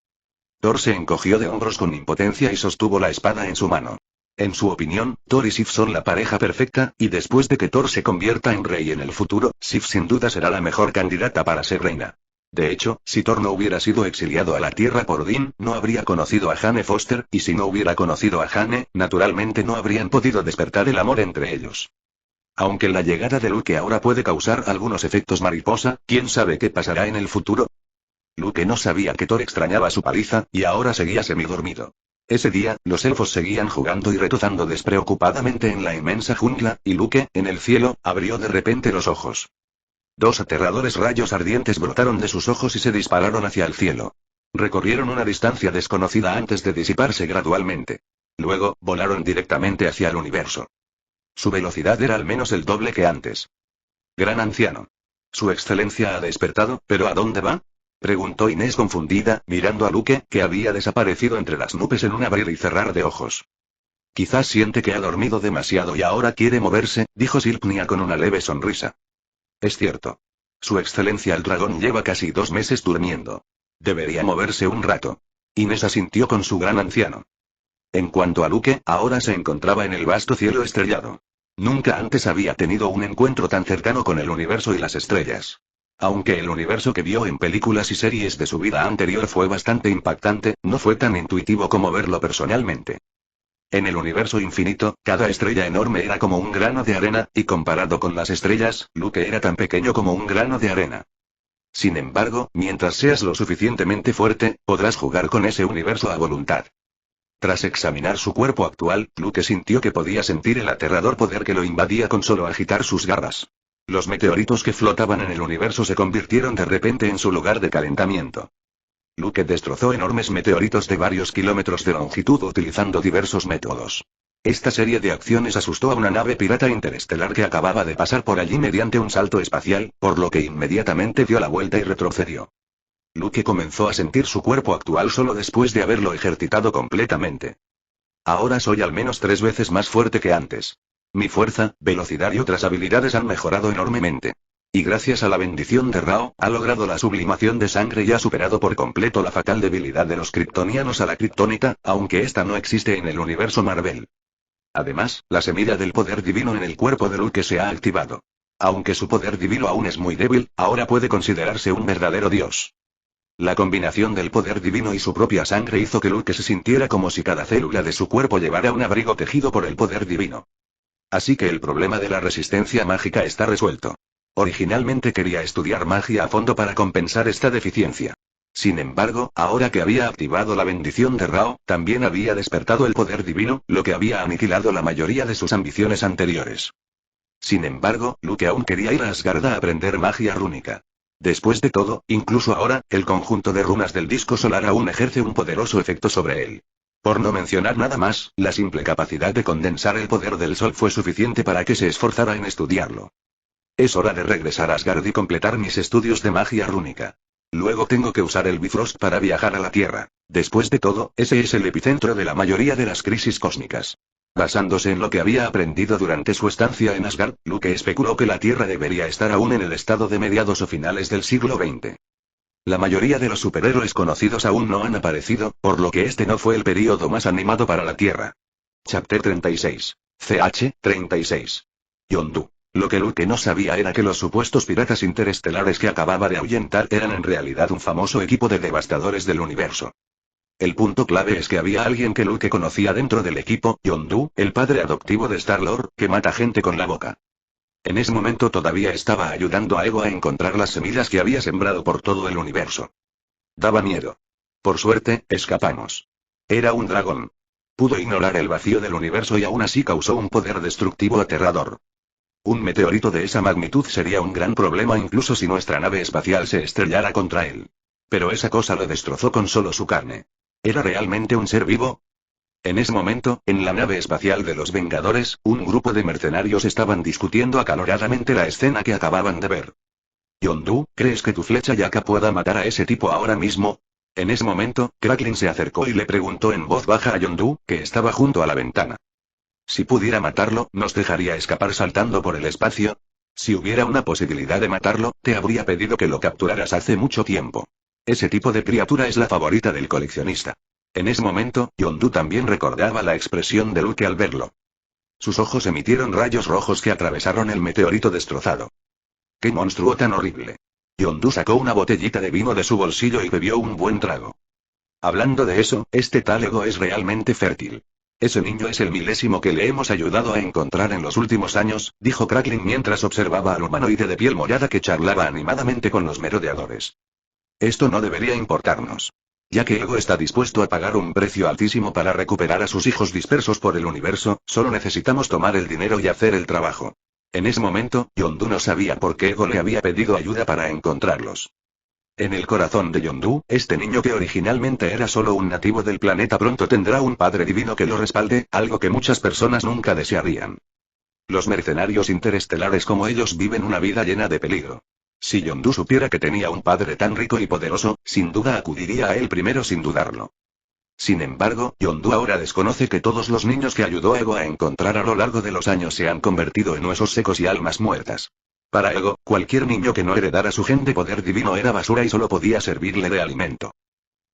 Thor se encogió de hombros con impotencia y sostuvo la espada en su mano. En su opinión, Thor y Sif son la pareja perfecta, y después de que Thor se convierta en rey en el futuro, Sif sin duda será la mejor candidata para ser reina. De hecho, si Thor no hubiera sido exiliado a la Tierra por Odín, no habría conocido a Jane Foster, y si no hubiera conocido a Jane, naturalmente no habrían podido despertar el amor entre ellos. Aunque la llegada de Luke ahora puede causar algunos efectos mariposa, ¿quién sabe qué pasará en el futuro? Luke no sabía que Thor extrañaba su paliza, y ahora seguía semidormido. Ese día, los elfos seguían jugando y retozando despreocupadamente en la inmensa jungla, y Luke, en el cielo, abrió de repente los ojos. 2 aterradores rayos ardientes brotaron de sus ojos y se dispararon hacia el cielo. Recorrieron una distancia desconocida antes de disiparse gradualmente. Luego, volaron directamente hacia el universo. Su velocidad era al menos el doble que antes. Gran anciano. Su excelencia ha despertado, ¿pero a dónde va? Preguntó Inés confundida, mirando a Luke, que había desaparecido entre las nubes en un abrir y cerrar de ojos. Quizás siente que ha dormido demasiado y ahora quiere moverse, dijo Silpnia con una leve sonrisa. Es cierto. Su excelencia el dragón lleva casi 2 meses durmiendo. Debería moverse un rato. Inés asintió con su gran anciano. En cuanto a Luke, ahora se encontraba en el vasto cielo estrellado. Nunca antes había tenido un encuentro tan cercano con el universo y las estrellas. Aunque el universo que vio en películas y series de su vida anterior fue bastante impactante, no fue tan intuitivo como verlo personalmente. En el universo infinito, cada estrella enorme era como un grano de arena, y comparado con las estrellas, Luke era tan pequeño como un grano de arena. Sin embargo, mientras seas lo suficientemente fuerte, podrás jugar con ese universo a voluntad. Tras examinar su cuerpo actual, Luke sintió que podía sentir el aterrador poder que lo invadía con solo agitar sus garras. Los meteoritos que flotaban en el universo se convirtieron de repente en su lugar de calentamiento. Luke destrozó enormes meteoritos de varios kilómetros de longitud utilizando diversos métodos. Esta serie de acciones asustó a una nave pirata interestelar que acababa de pasar por allí mediante un salto espacial, por lo que inmediatamente dio la vuelta y retrocedió. Luke comenzó a sentir su cuerpo actual solo después de haberlo ejercitado completamente. Ahora soy al menos 3 veces más fuerte que antes. Mi fuerza, velocidad y otras habilidades han mejorado enormemente. Y gracias a la bendición de Rao, ha logrado la sublimación de sangre y ha superado por completo la fatal debilidad de los kryptonianos a la kriptonita, aunque esta no existe en el universo Marvel. Además, la semilla del poder divino en el cuerpo de Luke se ha activado. Aunque su poder divino aún es muy débil, ahora puede considerarse un verdadero dios. La combinación del poder divino y su propia sangre hizo que Luke se sintiera como si cada célula de su cuerpo llevara un abrigo tejido por el poder divino. Así que el problema de la resistencia mágica está resuelto. Originalmente quería estudiar magia a fondo para compensar esta deficiencia. Sin embargo, ahora que había activado la bendición de Rao, también había despertado el poder divino, lo que había aniquilado la mayoría de sus ambiciones anteriores. Sin embargo, Luke aún quería ir a Asgard a aprender magia rúnica. Después de todo, incluso ahora, el conjunto de runas del disco solar aún ejerce un poderoso efecto sobre él. Por no mencionar nada más, la simple capacidad de condensar el poder del sol fue suficiente para que se esforzara en estudiarlo. Es hora de regresar a Asgard y completar mis estudios de magia rúnica. Luego tengo que usar el Bifrost para viajar a la Tierra. Después de todo, ese es el epicentro de la mayoría de las crisis cósmicas. Basándose en lo que había aprendido durante su estancia en Asgard, Luke especuló que la Tierra debería estar aún en el estado de mediados o finales del siglo XX. La mayoría de los superhéroes conocidos aún no han aparecido, por lo que este no fue el período más animado para la Tierra. Chapter 36. CH 36. Yondu. Lo que Luke no sabía era que los supuestos piratas interestelares que acababa de ahuyentar eran en realidad un famoso equipo de devastadores del universo. El punto clave es que había alguien que Luke conocía dentro del equipo, Yondu, el padre adoptivo de Star-Lord, que mata gente con la boca. En ese momento todavía estaba ayudando a Ego a encontrar las semillas que había sembrado por todo el universo. Daba miedo. Por suerte, escapamos. Era un dragón. Pudo ignorar el vacío del universo y aún así causó un poder destructivo aterrador. Un meteorito de esa magnitud sería un gran problema incluso si nuestra nave espacial se estrellara contra él. Pero esa cosa lo destrozó con solo su carne. ¿Era realmente un ser vivo? En ese momento, en la nave espacial de los Vengadores, un grupo de mercenarios estaban discutiendo acaloradamente la escena que acababan de ver. Yondu, ¿crees que tu flecha Yaka pueda matar a ese tipo ahora mismo? En ese momento, Kraglin se acercó y le preguntó en voz baja a Yondu, que estaba junto a la ventana. Si pudiera matarlo, ¿nos dejaría escapar saltando por el espacio? Si hubiera una posibilidad de matarlo, te habría pedido que lo capturaras hace mucho tiempo. Ese tipo de criatura es la favorita del coleccionista. En ese momento, Yondu también recordaba la expresión de Luke al verlo. Sus ojos emitieron rayos rojos que atravesaron el meteorito destrozado. ¡Qué monstruo tan horrible! Yondu sacó una botellita de vino de su bolsillo y bebió un buen trago. Hablando de eso, este tal Ego es realmente fértil. Ese niño es el milésimo que le hemos ayudado a encontrar en los últimos años, dijo Kraglin mientras observaba al humanoide de piel morada que charlaba animadamente con los merodeadores. Esto no debería importarnos. Ya que Ego está dispuesto a pagar un precio altísimo para recuperar a sus hijos dispersos por el universo, solo necesitamos tomar el dinero y hacer el trabajo. En ese momento, Yondu no sabía por qué Ego le había pedido ayuda para encontrarlos. En el corazón de Yondu, este niño que originalmente era solo un nativo del planeta pronto tendrá un padre divino que lo respalde, algo que muchas personas nunca desearían. Los mercenarios interestelares como ellos viven una vida llena de peligro. Si Yondu supiera que tenía un padre tan rico y poderoso, sin duda acudiría a él primero sin dudarlo. Sin embargo, Yondu ahora desconoce que todos los niños que ayudó a Ego a encontrar a lo largo de los años se han convertido en huesos secos y almas muertas. Para Ego, cualquier niño que no heredara su gen de poder divino era basura y solo podía servirle de alimento.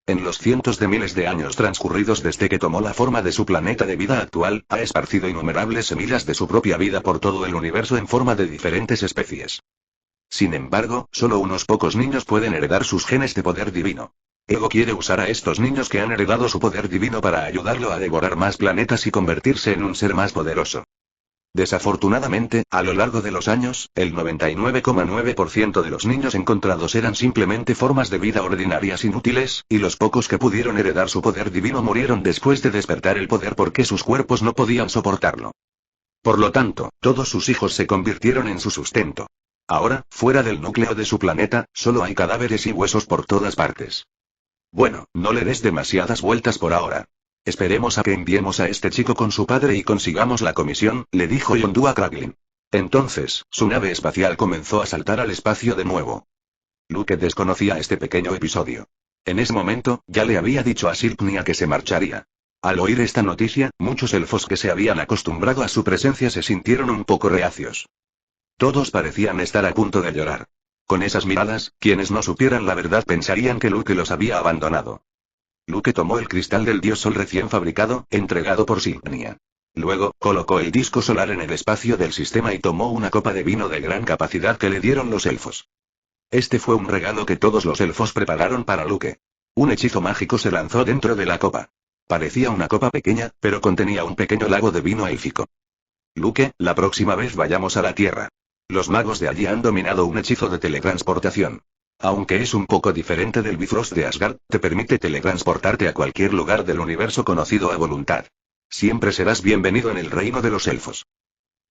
En los cientos de miles de años transcurridos desde que tomó la forma de su planeta de vida actual, ha esparcido innumerables semillas de su propia vida por todo el universo en forma de diferentes especies. Sin embargo, solo unos pocos niños pueden heredar sus genes de poder divino. Ego quiere usar a estos niños que han heredado su poder divino para ayudarlo a devorar más planetas y convertirse en un ser más poderoso. Desafortunadamente, a lo largo de los años, el 99,9% de los niños encontrados eran simplemente formas de vida ordinarias inútiles, y los pocos que pudieron heredar su poder divino murieron después de despertar el poder porque sus cuerpos no podían soportarlo. Por lo tanto, todos sus hijos se convirtieron en su sustento. Ahora, fuera del núcleo de su planeta, solo hay cadáveres y huesos por todas partes. Bueno, no le des demasiadas vueltas por ahora. Esperemos a que enviemos a este chico con su padre y consigamos la comisión, le dijo Yondu a Kraglin. Entonces, su nave espacial comenzó a saltar al espacio de nuevo. Luke desconocía este pequeño episodio. En ese momento, ya le había dicho a Silpnia que se marcharía. Al oír esta noticia, muchos elfos que se habían acostumbrado a su presencia se sintieron un poco reacios. Todos parecían estar a punto de llorar. Con esas miradas, quienes no supieran la verdad pensarían que Luke los había abandonado. Luke tomó el cristal del dios sol recién fabricado, entregado por Silpnia. Luego, colocó el disco solar en el espacio del sistema y tomó una copa de vino de gran capacidad que le dieron los elfos. Este fue un regalo que todos los elfos prepararon para Luke. Un hechizo mágico se lanzó dentro de la copa. Parecía una copa pequeña, pero contenía un pequeño lago de vino élfico. Luke, la próxima vez vayamos a la Tierra. Los magos de allí han dominado un hechizo de teletransportación. Aunque es un poco diferente del Bifrost de Asgard, te permite teletransportarte a cualquier lugar del universo conocido a voluntad. Siempre serás bienvenido en el reino de los elfos.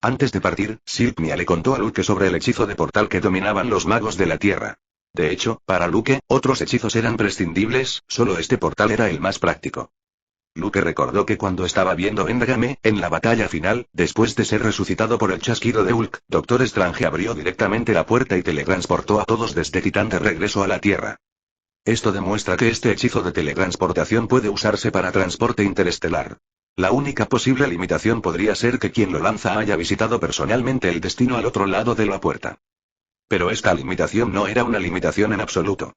Antes de partir, Silpnia le contó a Luke sobre el hechizo de portal que dominaban los magos de la Tierra. De hecho, para Luke, otros hechizos eran prescindibles, solo este portal era el más práctico. Luke recordó que cuando estaba viendo Endgame, en la batalla final, después de ser resucitado por el chasquido de Hulk, Doctor Strange abrió directamente la puerta y teletransportó a todos desde Titán de regreso a la Tierra. Esto demuestra que este hechizo de teletransportación puede usarse para transporte interestelar. La única posible limitación podría ser que quien lo lanza haya visitado personalmente el destino al otro lado de la puerta. Pero esta limitación no era una limitación en absoluto.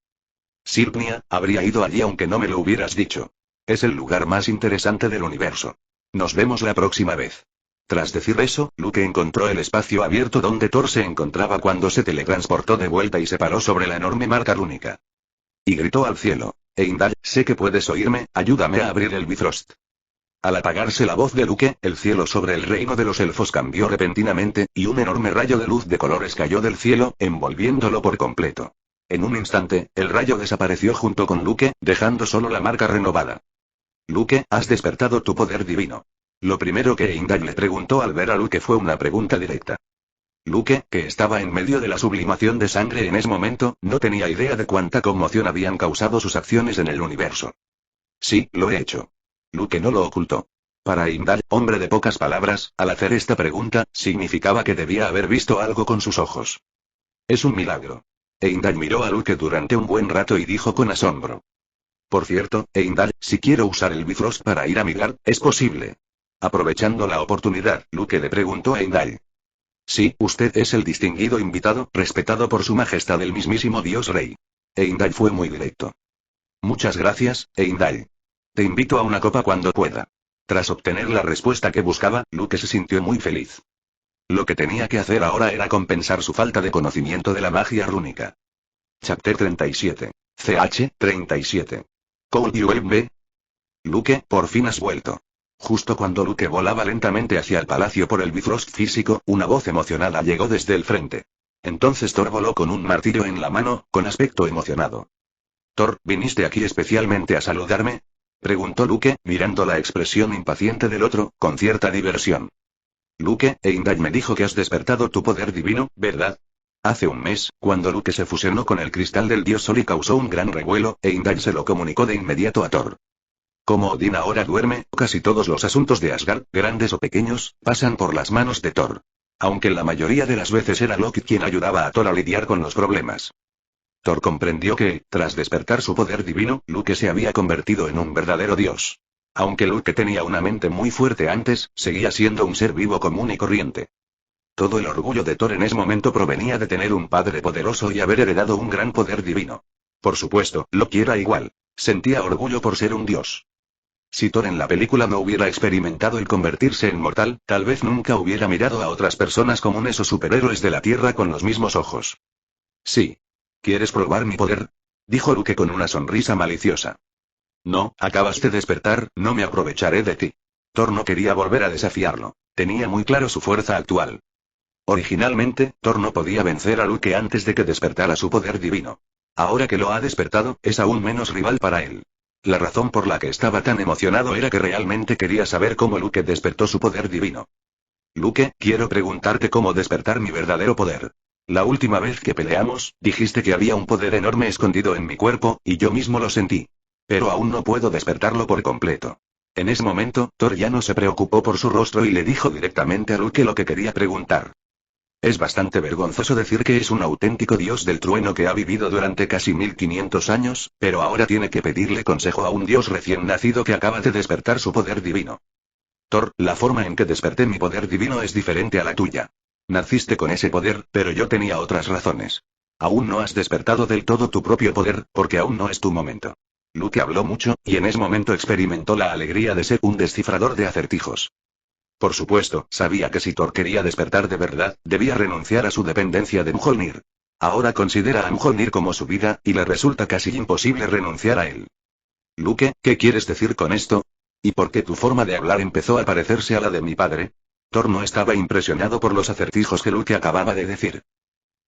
Silpnia, habría ido allí aunque no me lo hubieras dicho. Es el lugar más interesante del universo. Nos vemos la próxima vez. Tras decir eso, Luke encontró el espacio abierto donde Thor se encontraba cuando se teletransportó de vuelta y se paró sobre la enorme marca rúnica. Y gritó al cielo: Heimdall, sé que puedes oírme, ayúdame a abrir el Bifrost. Al apagarse la voz de Luke, el cielo sobre el reino de los elfos cambió repentinamente, y un enorme rayo de luz de colores cayó del cielo, envolviéndolo por completo. En un instante, el rayo desapareció junto con Luke, dejando solo la marca renovada. Luke, has despertado tu poder divino. Lo primero que Heimdall le preguntó al ver a Luke fue una pregunta directa. Luke, que estaba en medio de la sublimación de sangre en ese momento, no tenía idea de cuánta conmoción habían causado sus acciones en el universo. Sí, lo he hecho. Luke no lo ocultó. Para Heimdall, hombre de pocas palabras, al hacer esta pregunta, significaba que debía haber visto algo con sus ojos. Es un milagro. Heimdall miró a Luke durante un buen rato y dijo con asombro. Por cierto, Heimdall, si quiero usar el Bifrost para ir a Midgard, ¿es posible? Aprovechando la oportunidad, Luke le preguntó a Heimdall. Sí, usted es el distinguido invitado, respetado por su majestad el mismísimo Dios Rey. Heimdall fue muy directo. Muchas gracias, Heimdall. Te invito a una copa cuando pueda. Tras obtener la respuesta que buscaba, Luke se sintió muy feliz. Lo que tenía que hacer ahora era compensar su falta de conocimiento de la magia rúnica. Chapter 37. CH 37. Could you help me? Luke, por fin has vuelto. Justo cuando Luke volaba lentamente hacia el palacio por el Bifrost físico, una voz emocionada llegó desde el frente. Entonces Thor voló con un martillo en la mano, con aspecto emocionado. Thor, ¿viniste aquí especialmente a saludarme? Preguntó Luke, mirando la expresión impaciente del otro, con cierta diversión. Luke, Heimdall me dijo que has despertado tu poder divino, ¿verdad? Hace un mes, cuando Luke se fusionó con el cristal del dios Sol y causó un gran revuelo, Heimdall se lo comunicó de inmediato a Thor. Como Odín ahora duerme, casi todos los asuntos de Asgard, grandes o pequeños, pasan por las manos de Thor. Aunque la mayoría de las veces era Loki quien ayudaba a Thor a lidiar con los problemas. Thor comprendió que, tras despertar su poder divino, Luke se había convertido en un verdadero dios. Aunque Luke tenía una mente muy fuerte antes, seguía siendo un ser vivo común y corriente. Todo el orgullo de Thor en ese momento provenía de tener un padre poderoso y haber heredado un gran poder divino. Por supuesto, lo quiera igual. Sentía orgullo por ser un dios. Si Thor en la película no hubiera experimentado el convertirse en mortal, tal vez nunca hubiera mirado a otras personas comunes o superhéroes de la Tierra con los mismos ojos. Sí. ¿Quieres probar mi poder? Dijo Luke con una sonrisa maliciosa. No, acabas de despertar, no me aprovecharé de ti. Thor no quería volver a desafiarlo. Tenía muy claro su fuerza actual. Originalmente, Thor no podía vencer a Luke antes de que despertara su poder divino. Ahora que lo ha despertado, es aún menos rival para él. La razón por la que estaba tan emocionado era que realmente quería saber cómo Luke despertó su poder divino. Luke, quiero preguntarte cómo despertar mi verdadero poder. La última vez que peleamos, dijiste que había un poder enorme escondido en mi cuerpo, y yo mismo lo sentí. Pero aún no puedo despertarlo por completo. En ese momento, Thor ya no se preocupó por su rostro y le dijo directamente a Luke lo que quería preguntar. Es bastante vergonzoso decir que es un auténtico dios del trueno que ha vivido durante casi 1500 años, pero ahora tiene que pedirle consejo a un dios recién nacido que acaba de despertar su poder divino. Thor, la forma en que desperté mi poder divino es diferente a la tuya. Naciste con ese poder, pero yo tenía otras razones. Aún no has despertado del todo tu propio poder, porque aún no es tu momento. Luke habló mucho, y en ese momento experimentó la alegría de ser un descifrador de acertijos. Por supuesto, sabía que si Thor quería despertar de verdad, debía renunciar a su dependencia de Mjolnir. Ahora considera a Mjolnir como su vida, y le resulta casi imposible renunciar a él. Luke, ¿qué quieres decir con esto? ¿Y por qué tu forma de hablar empezó a parecerse a la de mi padre? Thor no estaba impresionado por los acertijos que Luke acababa de decir.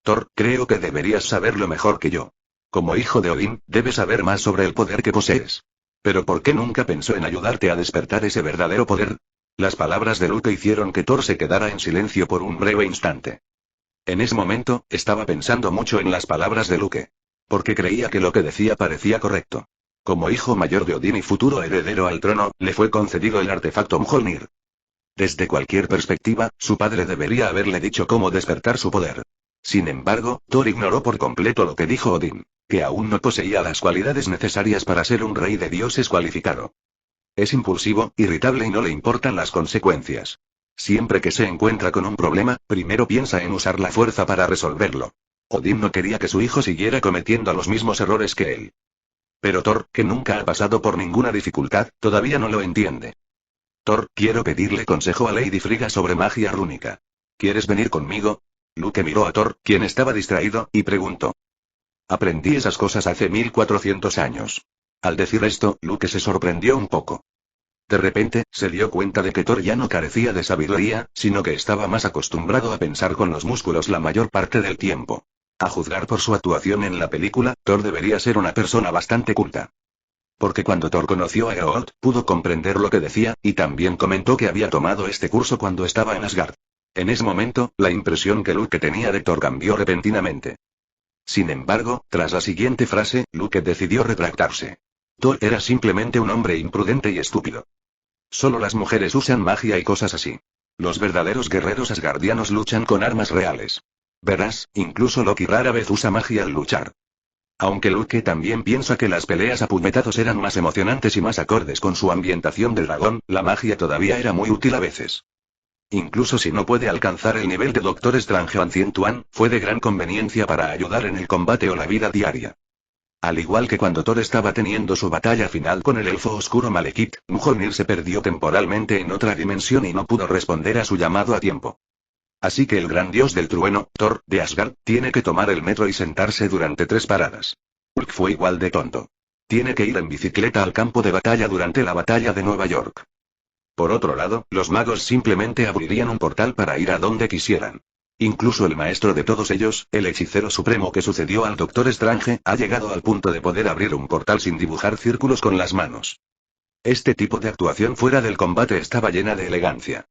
Thor, creo que deberías saberlo mejor que yo. Como hijo de Odín, debes saber más sobre el poder que posees. Pero ¿por qué nunca pensó en ayudarte a despertar ese verdadero poder? Las palabras de Luke hicieron que Thor se quedara en silencio por un breve instante. En ese momento, estaba pensando mucho en las palabras de Luke. Porque creía que lo que decía parecía correcto. Como hijo mayor de Odín y futuro heredero al trono, le fue concedido el artefacto Mjolnir. Desde cualquier perspectiva, su padre debería haberle dicho cómo despertar su poder. Sin embargo, Thor ignoró por completo lo que dijo Odín, que aún no poseía las cualidades necesarias para ser un rey de dioses cualificado. Es impulsivo, irritable y no le importan las consecuencias. Siempre que se encuentra con un problema, primero piensa en usar la fuerza para resolverlo. Odín no quería que su hijo siguiera cometiendo los mismos errores que él. Pero Thor, que nunca ha pasado por ninguna dificultad, todavía no lo entiende. Thor, quiero pedirle consejo a Lady Frigga sobre magia rúnica. ¿Quieres venir conmigo? Luke miró a Thor, quien estaba distraído, y preguntó. Aprendí esas cosas hace 1400 años. Al decir esto, Luke se sorprendió un poco. De repente, se dio cuenta de que Thor ya no carecía de sabiduría, sino que estaba más acostumbrado a pensar con los músculos la mayor parte del tiempo. A juzgar por su actuación en la película, Thor debería ser una persona bastante culta. Porque cuando Thor conoció a Groot, pudo comprender lo que decía, y también comentó que había tomado este curso cuando estaba en Asgard. En ese momento, la impresión que Luke tenía de Thor cambió repentinamente. Sin embargo, tras la siguiente frase, Luke decidió retractarse. Thor era simplemente un hombre imprudente y estúpido. Solo las mujeres usan magia y cosas así. Los verdaderos guerreros asgardianos luchan con armas reales. Verás, incluso Loki rara vez usa magia al luchar. Aunque Luke también piensa que las peleas a puñetazos eran más emocionantes y más acordes con su ambientación del dragón, la magia todavía era muy útil a veces. Incluso si no puede alcanzar el nivel de Doctor Strange o Ancient One, fue de gran conveniencia para ayudar en el combate o la vida diaria. Al igual que cuando Thor estaba teniendo su batalla final con el elfo oscuro Malekith, Mjolnir se perdió temporalmente en otra dimensión y no pudo responder a su llamado a tiempo. Así que el gran dios del trueno, Thor, de Asgard, tiene que tomar el metro y sentarse durante 3 paradas. Hulk fue igual de tonto. Tiene que ir en bicicleta al campo de batalla durante la batalla de Nueva York. Por otro lado, los magos simplemente abrirían un portal para ir a donde quisieran. Incluso el maestro de todos ellos, el hechicero supremo que sucedió al Doctor Strange, ha llegado al punto de poder abrir un portal sin dibujar círculos con las manos. Este tipo de actuación fuera del combate estaba llena de elegancia.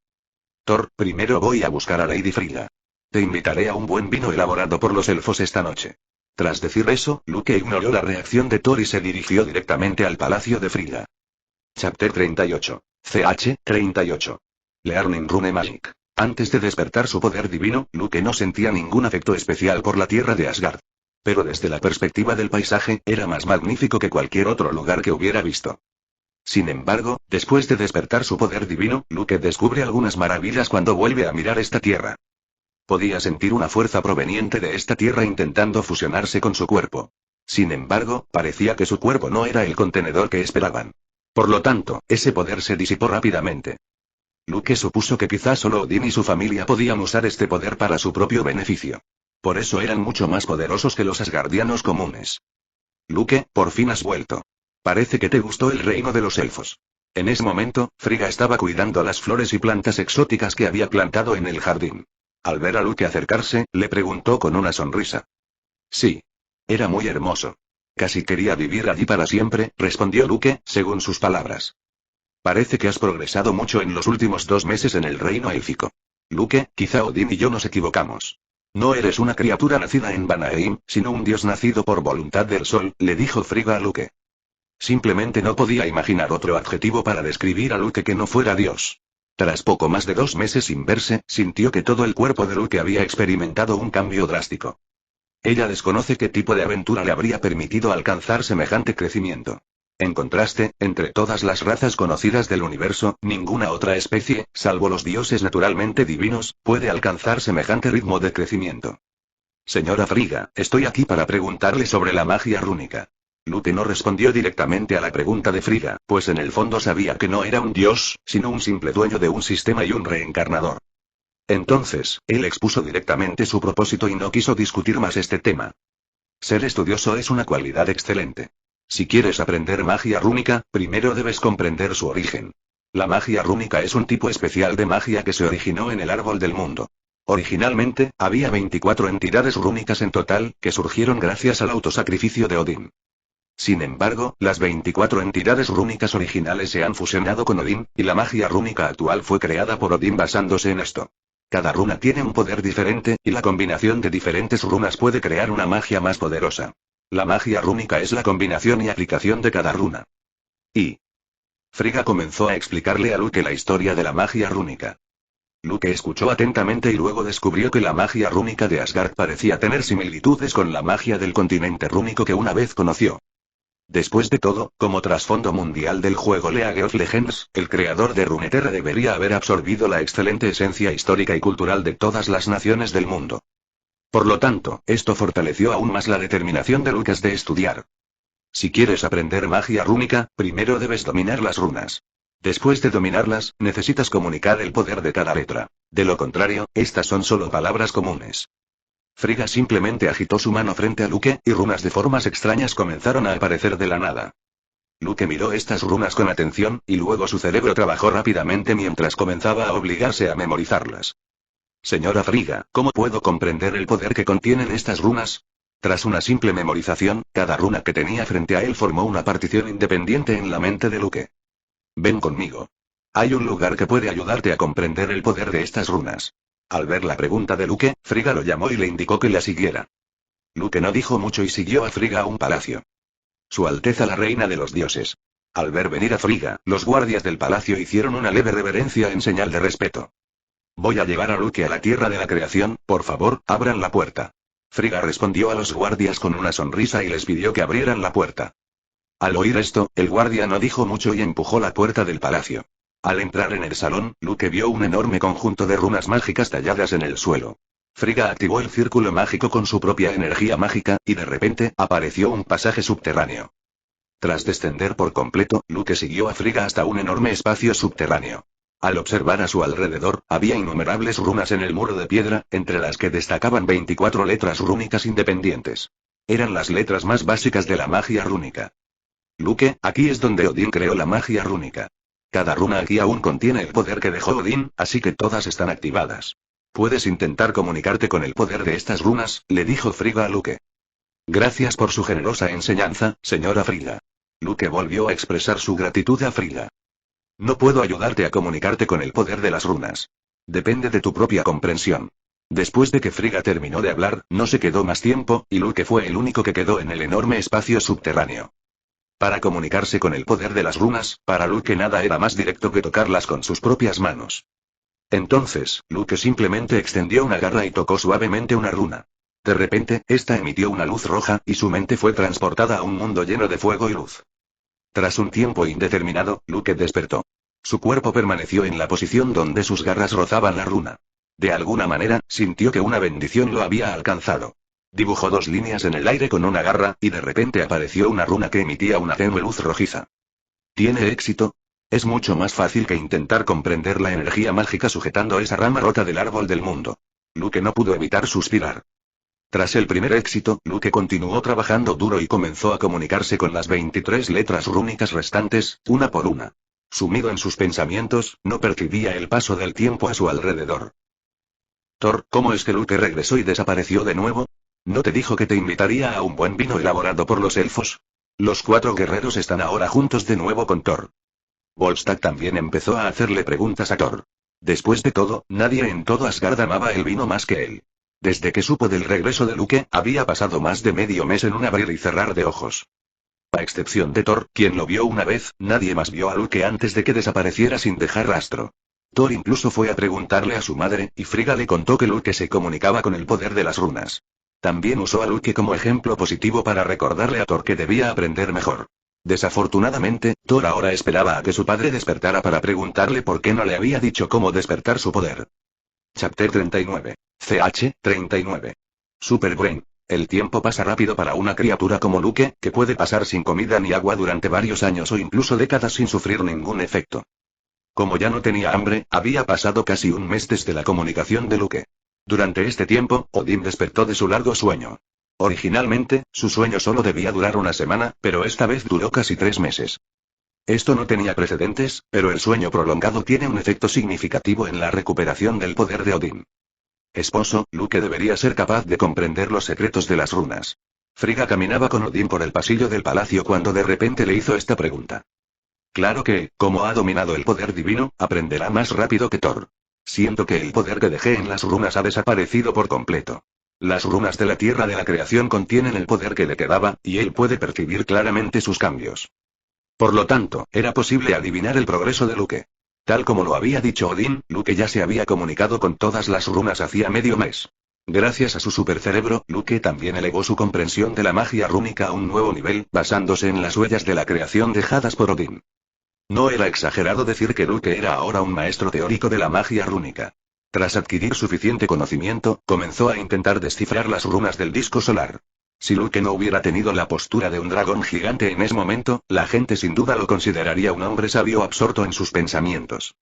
Thor, primero voy a buscar a Lady Frigga. Te invitaré a un buen vino elaborado por los elfos esta noche. Tras decir eso, Luke ignoró la reacción de Thor y se dirigió directamente al palacio de Frigga. Chapter 38. CH 38. Learning Rune Magic. Antes de despertar su poder divino, Luke no sentía ningún afecto especial por la tierra de Asgard. Pero desde la perspectiva del paisaje, era más magnífico que cualquier otro lugar que hubiera visto. Sin embargo, después de despertar su poder divino, Luke descubre algunas maravillas cuando vuelve a mirar esta tierra. Podía sentir una fuerza proveniente de esta tierra intentando fusionarse con su cuerpo. Sin embargo, parecía que su cuerpo no era el contenedor que esperaban. Por lo tanto, ese poder se disipó rápidamente. Luke supuso que quizás solo Odin y su familia podían usar este poder para su propio beneficio. Por eso eran mucho más poderosos que los asgardianos comunes. Luke, por fin has vuelto. Parece que te gustó el reino de los elfos. En ese momento, Frigga estaba cuidando las flores y plantas exóticas que había plantado en el jardín. Al ver a Luke acercarse, le preguntó con una sonrisa. Sí. Era muy hermoso. Casi quería vivir allí para siempre, respondió Luke, según sus palabras. Parece que has progresado mucho en los últimos 2 meses en el reino élfico. Luke, quizá Odin y yo nos equivocamos. No eres una criatura nacida en Vanaheim, sino un dios nacido por voluntad del sol, le dijo Frigga a Luke. Simplemente no podía imaginar otro adjetivo para describir a Luke que no fuera dios. Tras poco más de 2 meses sin verse, sintió que todo el cuerpo de Luke había experimentado un cambio drástico. Ella desconoce qué tipo de aventura le habría permitido alcanzar semejante crecimiento. En contraste, entre todas las razas conocidas del universo, ninguna otra especie, salvo los dioses naturalmente divinos, puede alcanzar semejante ritmo de crecimiento. Señora Frigga, estoy aquí para preguntarle sobre la magia rúnica. Luke no respondió directamente a la pregunta de Frigga, pues en el fondo sabía que no era un dios, sino un simple dueño de un sistema y un reencarnador. Entonces, él expuso directamente su propósito y no quiso discutir más este tema. Ser estudioso es una cualidad excelente. Si quieres aprender magia rúnica, primero debes comprender su origen. La magia rúnica es un tipo especial de magia que se originó en el árbol del mundo. Originalmente, había 24 entidades rúnicas en total, que surgieron gracias al autosacrificio de Odín. Sin embargo, las 24 entidades rúnicas originales se han fusionado con Odín, y la magia rúnica actual fue creada por Odín basándose en esto. Cada runa tiene un poder diferente, y la combinación de diferentes runas puede crear una magia más poderosa. La magia rúnica es la combinación y aplicación de cada runa. Frigga comenzó a explicarle a Luke la historia de la magia rúnica. Luke escuchó atentamente y luego descubrió que la magia rúnica de Asgard parecía tener similitudes con la magia del continente rúnico que una vez conoció. Después de todo, como trasfondo mundial del juego League of Legends, el creador de Runeterra debería haber absorbido la excelente esencia histórica y cultural de todas las naciones del mundo. Por lo tanto, esto fortaleció aún más la determinación de Lucas de estudiar. Si quieres aprender magia rúnica, primero debes dominar las runas. Después de dominarlas, necesitas comunicar el poder de cada letra. De lo contrario, estas son solo palabras comunes. Frigga simplemente agitó su mano frente a Luke, y runas de formas extrañas comenzaron a aparecer de la nada. Luke miró estas runas con atención, y luego su cerebro trabajó rápidamente mientras comenzaba a obligarse a memorizarlas. Señora Frigga, ¿cómo puedo comprender el poder que contienen estas runas? Tras una simple memorización, cada runa que tenía frente a él formó una partición independiente en la mente de Luke. Ven conmigo. Hay un lugar que puede ayudarte a comprender el poder de estas runas. Al ver la pregunta de Luke, Frigga lo llamó y le indicó que la siguiera. Luke no dijo mucho y siguió a Frigga a un palacio. Su Alteza la Reina de los Dioses. Al ver venir a Frigga, los guardias del palacio hicieron una leve reverencia en señal de respeto. Voy a llevar a Luke a la tierra de la creación, por favor, abran la puerta. Frigga respondió a los guardias con una sonrisa y les pidió que abrieran la puerta. Al oír esto, el guardia no dijo mucho y empujó la puerta del palacio. Al entrar en el salón, Luke vio un enorme conjunto de runas mágicas talladas en el suelo. Frigga activó el círculo mágico con su propia energía mágica, y de repente, apareció un pasaje subterráneo. Tras descender por completo, Luke siguió a Frigga hasta un enorme espacio subterráneo. Al observar a su alrededor, había innumerables runas en el muro de piedra, entre las que destacaban 24 letras rúnicas independientes. Eran las letras más básicas de la magia rúnica. Luke, aquí es donde Odín creó la magia rúnica. Cada runa aquí aún contiene el poder que dejó Odín, así que todas están activadas. Puedes intentar comunicarte con el poder de estas runas, le dijo Frigga a Luke. Gracias por su generosa enseñanza, señora Frigga. Luke volvió a expresar su gratitud a Frigga. No puedo ayudarte a comunicarte con el poder de las runas. Depende de tu propia comprensión. Después de que Frigga terminó de hablar, no se quedó más tiempo, y Luke fue el único que quedó en el enorme espacio subterráneo. Para comunicarse con el poder de las runas, para Luke nada era más directo que tocarlas con sus propias manos. Entonces, Luke simplemente extendió una garra y tocó suavemente una runa. De repente, esta emitió una luz roja, y su mente fue transportada a un mundo lleno de fuego y luz. Tras un tiempo indeterminado, Luke despertó. Su cuerpo permaneció en la posición donde sus garras rozaban la runa. De alguna manera, sintió que una bendición lo había alcanzado. Dibujó 2 líneas en el aire con una garra, y de repente apareció una runa que emitía una tenue luz rojiza. ¿Tiene éxito? Es mucho más fácil que intentar comprender la energía mágica sujetando esa rama rota del árbol del mundo. Luke no pudo evitar suspirar. Tras el primer éxito, Luke continuó trabajando duro y comenzó a comunicarse con las 23 letras rúnicas restantes, una por una. Sumido en sus pensamientos, no percibía el paso del tiempo a su alrededor. Thor, ¿cómo es que Luke regresó y desapareció de nuevo? ¿No te dijo que te invitaría a un buen vino elaborado por los elfos? Los 4 guerreros están ahora juntos de nuevo con Thor. Volstagg también empezó a hacerle preguntas a Thor. Después de todo, nadie en todo Asgard amaba el vino más que él. Desde que supo del regreso de Luke, había pasado más de medio mes en un abrir y cerrar de ojos. A excepción de Thor, quien lo vio una vez, nadie más vio a Luke antes de que desapareciera sin dejar rastro. Thor incluso fue a preguntarle a su madre, y Frigga le contó que Luke se comunicaba con el poder de las runas. También usó a Luke como ejemplo positivo para recordarle a Thor que debía aprender mejor. Desafortunadamente, Thor ahora esperaba a que su padre despertara para preguntarle por qué no le había dicho cómo despertar su poder. Chapter 39. CH 39. Superbrain. El tiempo pasa rápido para una criatura como Luke, que puede pasar sin comida ni agua durante varios años o incluso décadas sin sufrir ningún efecto. Como ya no tenía hambre, había pasado casi un mes desde la comunicación de Luke. Durante este tiempo, Odín despertó de su largo sueño. Originalmente, su sueño solo debía durar una semana, pero esta vez duró casi 3 meses. Esto no tenía precedentes, pero el sueño prolongado tiene un efecto significativo en la recuperación del poder de Odín. Esposo, Luke debería ser capaz de comprender los secretos de las runas. Frigga caminaba con Odín por el pasillo del palacio cuando de repente le hizo esta pregunta. Claro que, como ha dominado el poder divino, aprenderá más rápido que Thor. Siento que el poder que dejé en las runas ha desaparecido por completo. Las runas de la tierra de la creación contienen el poder que le quedaba, y él puede percibir claramente sus cambios. Por lo tanto, era posible adivinar el progreso de Luke. Tal como lo había dicho Odín, Luke ya se había comunicado con todas las runas hacía medio mes. Gracias a su supercerebro, Luke también elevó su comprensión de la magia rúnica a un nuevo nivel, basándose en las huellas de la creación dejadas por Odín. No era exagerado decir que Luke era ahora un maestro teórico de la magia rúnica. Tras adquirir suficiente conocimiento, comenzó a intentar descifrar las runas del disco solar. Si Luke no hubiera tenido la postura de un dragón gigante en ese momento, la gente sin duda lo consideraría un hombre sabio absorto en sus pensamientos.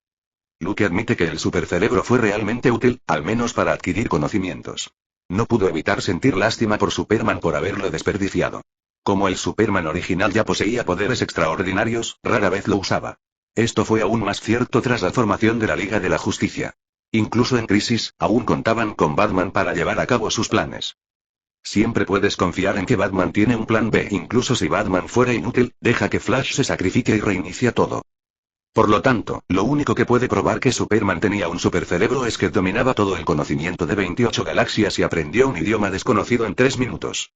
Luke admite que el supercerebro fue realmente útil, al menos para adquirir conocimientos. No pudo evitar sentir lástima por Superman por haberlo desperdiciado. Como el Superman original ya poseía poderes extraordinarios, rara vez lo usaba. Esto fue aún más cierto tras la formación de la Liga de la Justicia. Incluso en crisis, aún contaban con Batman para llevar a cabo sus planes. Siempre puedes confiar en que Batman tiene un plan B. Incluso si Batman fuera inútil, deja que Flash se sacrifique y reinicia todo. Por lo tanto, lo único que puede probar que Superman tenía un supercerebro es que dominaba todo el conocimiento de 28 galaxias y aprendió un idioma desconocido en 3 minutos.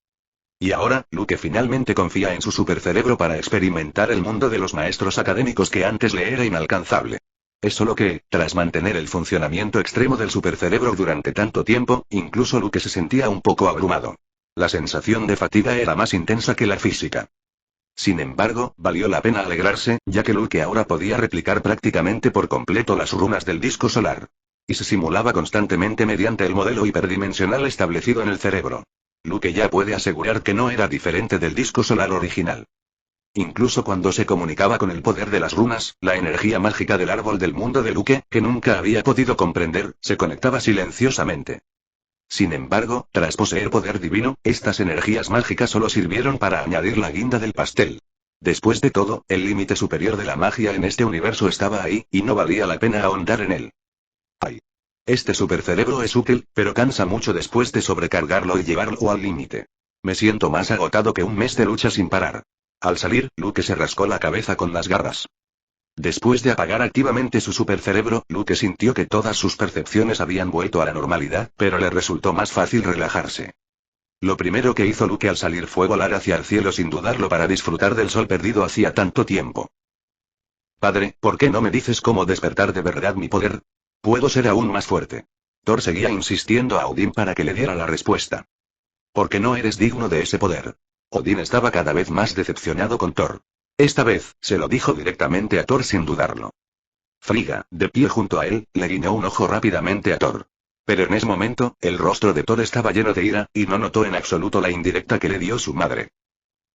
Y ahora, Luke finalmente confía en su supercerebro para experimentar el mundo de los maestros académicos que antes le era inalcanzable. Es solo que, tras mantener el funcionamiento extremo del supercerebro durante tanto tiempo, incluso Luke se sentía un poco abrumado. La sensación de fatiga era más intensa que la física. Sin embargo, valió la pena alegrarse, ya que Luke ahora podía replicar prácticamente por completo las runas del disco solar. Y se simulaba constantemente mediante el modelo hiperdimensional establecido en el cerebro. Luke ya puede asegurar que no era diferente del disco solar original. Incluso cuando se comunicaba con el poder de las runas, la energía mágica del árbol del mundo de Luke, que nunca había podido comprender, se conectaba silenciosamente. Sin embargo, tras poseer poder divino, estas energías mágicas solo sirvieron para añadir la guinda del pastel. Después de todo, el límite superior de la magia en este universo estaba ahí, y no valía la pena ahondar en él. ¡Ay! Este supercerebro es útil, pero cansa mucho después de sobrecargarlo y llevarlo al límite. Me siento más agotado que un mes de lucha sin parar. Al salir, Luke se rascó la cabeza con las garras. Después de apagar activamente su supercerebro, Luke sintió que todas sus percepciones habían vuelto a la normalidad, pero le resultó más fácil relajarse. Lo primero que hizo Luke al salir fue volar hacia el cielo sin dudarlo para disfrutar del sol perdido hacía tanto tiempo. Padre, ¿por qué no me dices cómo despertar de verdad mi poder? Puedo ser aún más fuerte. Thor seguía insistiendo a Odín para que le diera la respuesta. Porque no eres digno de ese poder. Odín estaba cada vez más decepcionado con Thor. Esta vez, se lo dijo directamente a Thor sin dudarlo. Frigga, de pie junto a él, le guiñó un ojo rápidamente a Thor. Pero en ese momento, el rostro de Thor estaba lleno de ira, y no notó en absoluto la indirecta que le dio su madre.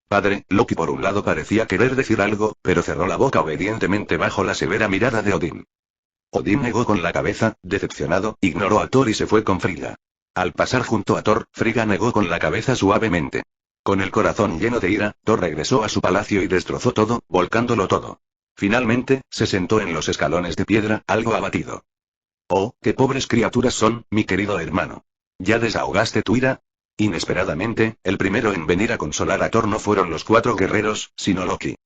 Padre, Loki por un lado parecía querer decir algo, pero cerró la boca obedientemente bajo la severa mirada de Odín. Odín negó con la cabeza, decepcionado, ignoró a Thor y se fue con Frigga. Al pasar junto a Thor, Frigga negó con la cabeza suavemente. Con el corazón lleno de ira, Thor regresó a su palacio y destrozó todo, volcándolo todo. Finalmente, se sentó en los escalones de piedra, algo abatido. Oh, qué pobres criaturas son, mi querido hermano. ¿Ya desahogaste tu ira? Inesperadamente, el primero en venir a consolar a Thor no fueron los 4 guerreros, sino Loki.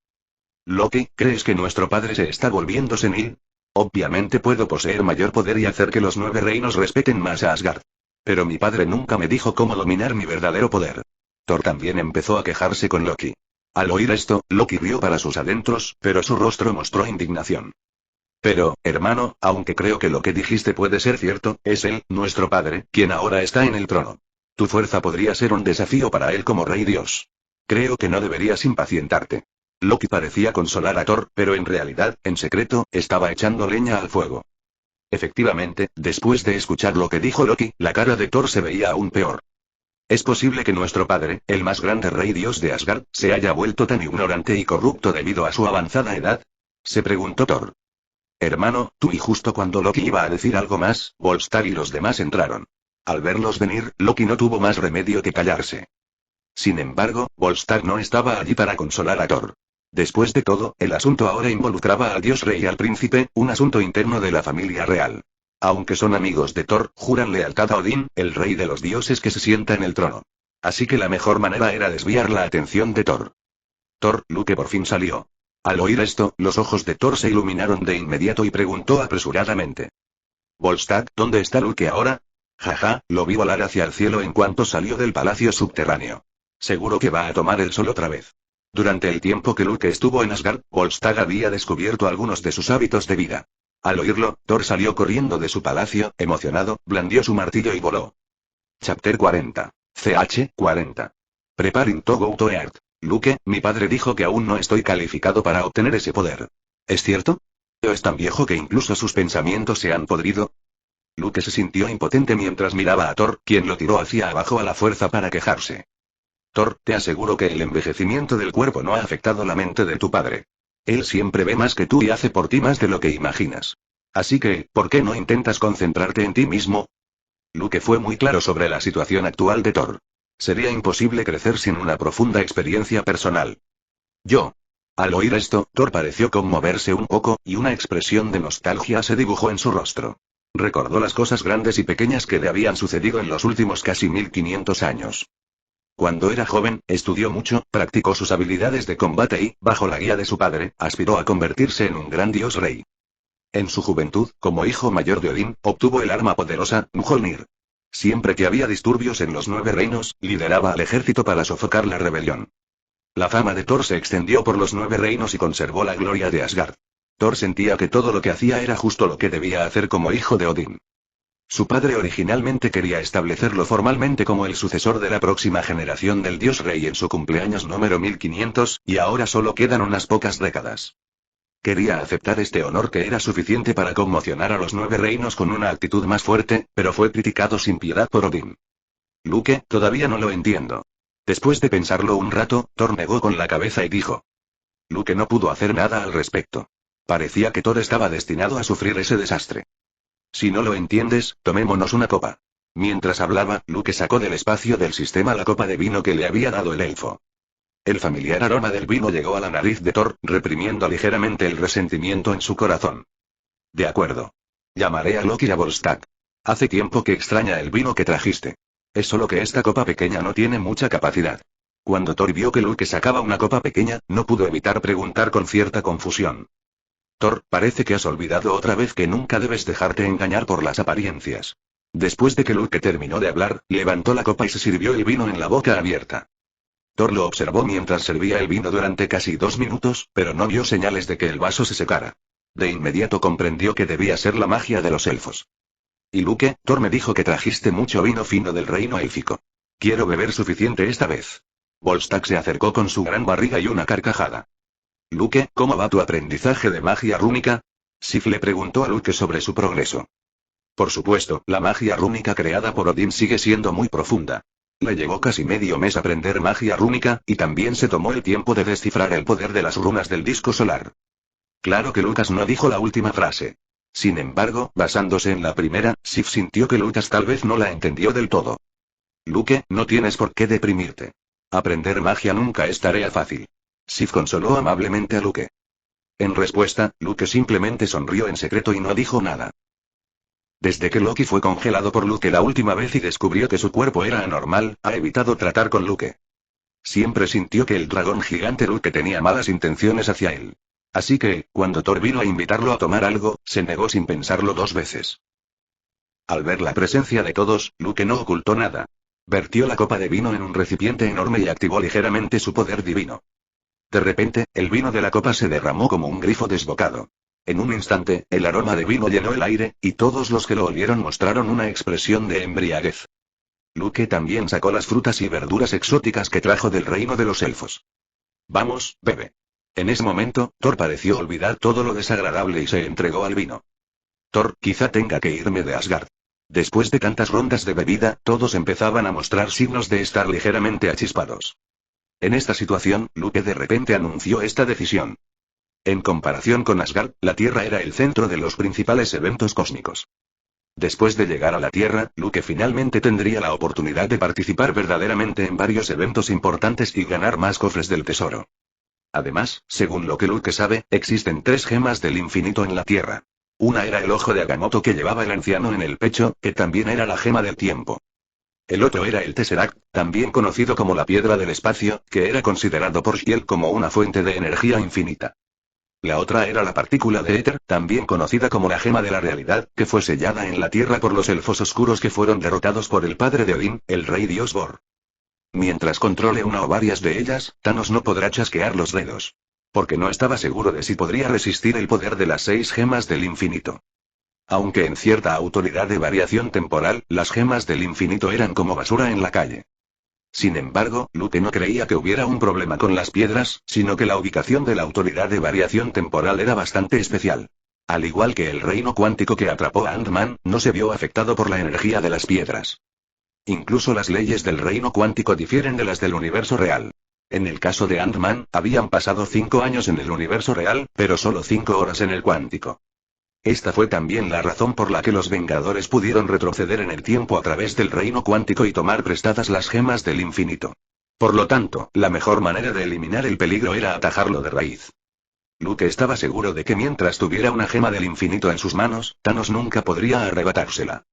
Loki, ¿crees que nuestro padre se está volviendo senil? Obviamente puedo poseer mayor poder y hacer que los 9 reinos respeten más a Asgard. Pero mi padre nunca me dijo cómo dominar mi verdadero poder. Thor también empezó a quejarse con Loki. Al oír esto, Loki rió para sus adentros, pero su rostro mostró indignación. Pero, hermano, aunque creo que lo que dijiste puede ser cierto, es él, nuestro padre, quien ahora está en el trono. Tu fuerza podría ser un desafío para él como rey dios. Creo que no deberías impacientarte. Loki parecía consolar a Thor, pero en realidad, en secreto, estaba echando leña al fuego. Efectivamente, después de escuchar lo que dijo Loki, la cara de Thor se veía aún peor. ¿Es posible que nuestro padre, el más grande rey dios de Asgard, se haya vuelto tan ignorante y corrupto debido a su avanzada edad? Se preguntó Thor. Hermano, tú, y justo cuando Loki iba a decir algo más, Volstagg y los demás entraron. Al verlos venir, Loki no tuvo más remedio que callarse. Sin embargo, Volstagg no estaba allí para consolar a Thor. Después de todo, el asunto ahora involucraba al dios rey y al príncipe, un asunto interno de la familia real. Aunque son amigos de Thor, juran lealtad a Odín, el rey de los dioses que se sienta en el trono. Así que la mejor manera era desviar la atención de Thor. Loki por fin salió. Al oír esto, los ojos de Thor se iluminaron de inmediato y preguntó apresuradamente. Volstagg, ¿dónde está Loki ahora? Jaja, lo vi volar hacia el cielo en cuanto salió del palacio subterráneo. Seguro que va a tomar el sol otra vez. Durante el tiempo que Loki estuvo en Asgard, Volstagg había descubierto algunos de sus hábitos de vida. Al oírlo, Thor salió corriendo de su palacio, emocionado, blandió su martillo y voló. Chapter 40. CH 40. Preparing to go to Earth. Luke, mi padre dijo que aún no estoy calificado para obtener ese poder. ¿Es cierto? ¿O es tan viejo que incluso sus pensamientos se han podrido? Luke se sintió impotente mientras miraba a Thor, quien lo tiró hacia abajo a la fuerza para quejarse. Thor, te aseguro que el envejecimiento del cuerpo no ha afectado la mente de tu padre. Él siempre ve más que tú y hace por ti más de lo que imaginas. Así que, ¿por qué no intentas concentrarte en ti mismo? Luke fue muy claro sobre la situación actual de Thor. Sería imposible crecer sin una profunda experiencia personal. Yo. Al oír esto, Thor pareció conmoverse un poco, y una expresión de nostalgia se dibujó en su rostro. Recordó las cosas grandes y pequeñas que le habían sucedido en los últimos casi 1500 años. Cuando era joven, estudió mucho, practicó sus habilidades de combate y, bajo la guía de su padre, aspiró a convertirse en un gran dios rey. En su juventud, como hijo mayor de Odín, obtuvo el arma poderosa, Mjolnir. Siempre que había disturbios en los 9 reinos, lideraba al ejército para sofocar la rebelión. La fama de Thor se extendió por los 9 reinos y conservó la gloria de Asgard. Thor sentía que todo lo que hacía era justo lo que debía hacer como hijo de Odín. Su padre originalmente quería establecerlo formalmente como el sucesor de la próxima generación del dios rey en su cumpleaños número 1500, y ahora solo quedan unas pocas décadas. Quería aceptar este honor que era suficiente para conmocionar a los 9 reinos con una actitud más fuerte, pero fue criticado sin piedad por Odín. Luke, todavía no lo entiendo. Después de pensarlo un rato, Thor negó con la cabeza y dijo. Luke no pudo hacer nada al respecto. Parecía que Thor estaba destinado a sufrir ese desastre. Si no lo entiendes, tomémonos una copa. Mientras hablaba, Luke sacó del espacio del sistema la copa de vino que le había dado el elfo. El familiar aroma del vino llegó a la nariz de Thor, reprimiendo ligeramente el resentimiento en su corazón. De acuerdo. Llamaré a Loki y a Volstagg. Hace tiempo que extraña el vino que trajiste. Es solo que esta copa pequeña no tiene mucha capacidad. Cuando Thor vio que Luke sacaba una copa pequeña, no pudo evitar preguntar con cierta confusión. Thor, parece que has olvidado otra vez que nunca debes dejarte engañar por las apariencias. Después de que Luke terminó de hablar, levantó la copa y se sirvió el vino en la boca abierta. Thor lo observó mientras servía el vino durante casi 2 minutos, pero no vio señales de que el vaso se secara. De inmediato comprendió que debía ser la magia de los elfos. Y Luke, Thor me dijo que trajiste mucho vino fino del reino élfico. Quiero beber suficiente esta vez. Volstagg se acercó con su gran barriga y una carcajada. Luke, ¿cómo va tu aprendizaje de magia rúnica? Sif le preguntó a Luke sobre su progreso. Por supuesto, la magia rúnica creada por Odín sigue siendo muy profunda. Le llevó casi medio mes aprender magia rúnica, y también se tomó el tiempo de descifrar el poder de las runas del disco solar. Claro que Lucas no dijo la última frase. Sin embargo, basándose en la primera, Sif sintió que Lucas tal vez no la entendió del todo. Luke, no tienes por qué deprimirte. Aprender magia nunca es tarea fácil. Sif consoló amablemente a Luke. En respuesta, Luke simplemente sonrió en secreto y no dijo nada. Desde que Loki fue congelado por Luke la última vez y descubrió que su cuerpo era anormal, ha evitado tratar con Luke. Siempre sintió que el dragón gigante Luke tenía malas intenciones hacia él. Así que, cuando Thor vino a invitarlo a tomar algo, se negó sin pensarlo 2 veces. Al ver la presencia de todos, Luke no ocultó nada. Vertió la copa de vino en un recipiente enorme y activó ligeramente su poder divino. De repente, el vino de la copa se derramó como un grifo desbocado. En un instante, el aroma de vino llenó el aire, y todos los que lo olieron mostraron una expresión de embriaguez. Luke también sacó las frutas y verduras exóticas que trajo del reino de los elfos. Vamos, bebe. En ese momento, Thor pareció olvidar todo lo desagradable y se entregó al vino. Thor, quizá tenga que irme de Asgard. Después de tantas rondas de bebida, todos empezaban a mostrar signos de estar ligeramente achispados. En esta situación, Luke de repente anunció esta decisión. En comparación con Asgard, la Tierra era el centro de los principales eventos cósmicos. Después de llegar a la Tierra, Luke finalmente tendría la oportunidad de participar verdaderamente en varios eventos importantes y ganar más cofres del tesoro. Además, según lo que Luke sabe, existen 3 gemas del infinito en la Tierra. Una era el ojo de Agamotto que llevaba el anciano en el pecho, que también era la gema del tiempo. El otro era el Tesseract, también conocido como la piedra del espacio, que era considerado por Shiel como una fuente de energía infinita. La otra era la partícula de éter, también conocida como la gema de la realidad, que fue sellada en la Tierra por los elfos oscuros que fueron derrotados por el padre de Odín, el rey dios Bor. Mientras controle una o varias de ellas, Thanos no podrá chasquear los dedos. Porque no estaba seguro de si podría resistir el poder de las 6 gemas del infinito. Aunque en cierta autoridad de variación temporal, las gemas del infinito eran como basura en la calle. Sin embargo, Luke no creía que hubiera un problema con las piedras, sino que la ubicación de la autoridad de variación temporal era bastante especial. Al igual que el reino cuántico que atrapó a Ant-Man, no se vio afectado por la energía de las piedras. Incluso las leyes del reino cuántico difieren de las del universo real. En el caso de Ant-Man, habían pasado 5 años en el universo real, pero solo 5 horas en el cuántico. Esta fue también la razón por la que los Vengadores pudieron retroceder en el tiempo a través del reino cuántico y tomar prestadas las gemas del infinito. Por lo tanto, la mejor manera de eliminar el peligro era atajarlo de raíz. Luke estaba seguro de que mientras tuviera una gema del infinito en sus manos, Thanos nunca podría arrebatársela.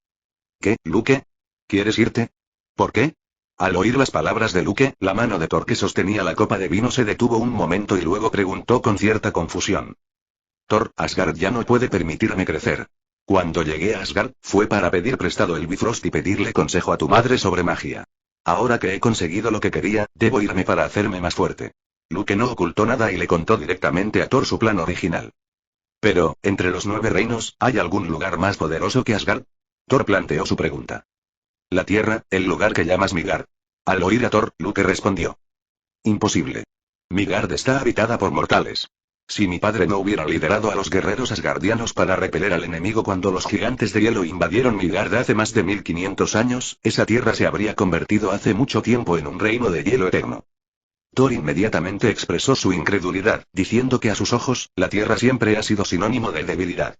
¿Qué, Luke? ¿Quieres irte? ¿Por qué? Al oír las palabras de Luke, la mano de Thor que sostenía la copa de vino se detuvo un momento y luego preguntó con cierta confusión. Thor, Asgard ya no puede permitirme crecer. Cuando llegué a Asgard, fue para pedir prestado el Bifrost y pedirle consejo a tu madre sobre magia. Ahora que he conseguido lo que quería, debo irme para hacerme más fuerte. Luke no ocultó nada y le contó directamente a Thor su plan original. Pero, entre los 9 reinos, ¿hay algún lugar más poderoso que Asgard? Thor planteó su pregunta. La Tierra, el lugar que llamas Midgard. Al oír a Thor, Luke respondió. Imposible. Midgard está habitada por mortales. Si mi padre no hubiera liderado a los guerreros asgardianos para repeler al enemigo cuando los gigantes de hielo invadieron Midgard hace más de 1500 años, esa tierra se habría convertido hace mucho tiempo en un reino de hielo eterno. Thor inmediatamente expresó su incredulidad, diciendo que a sus ojos, la tierra siempre ha sido sinónimo de debilidad.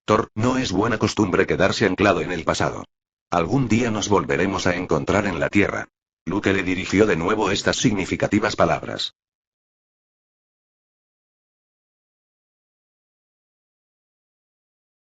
Thor, no es buena costumbre quedarse anclado en el pasado. Algún día nos volveremos a encontrar en la tierra. Luke le dirigió de nuevo estas significativas palabras.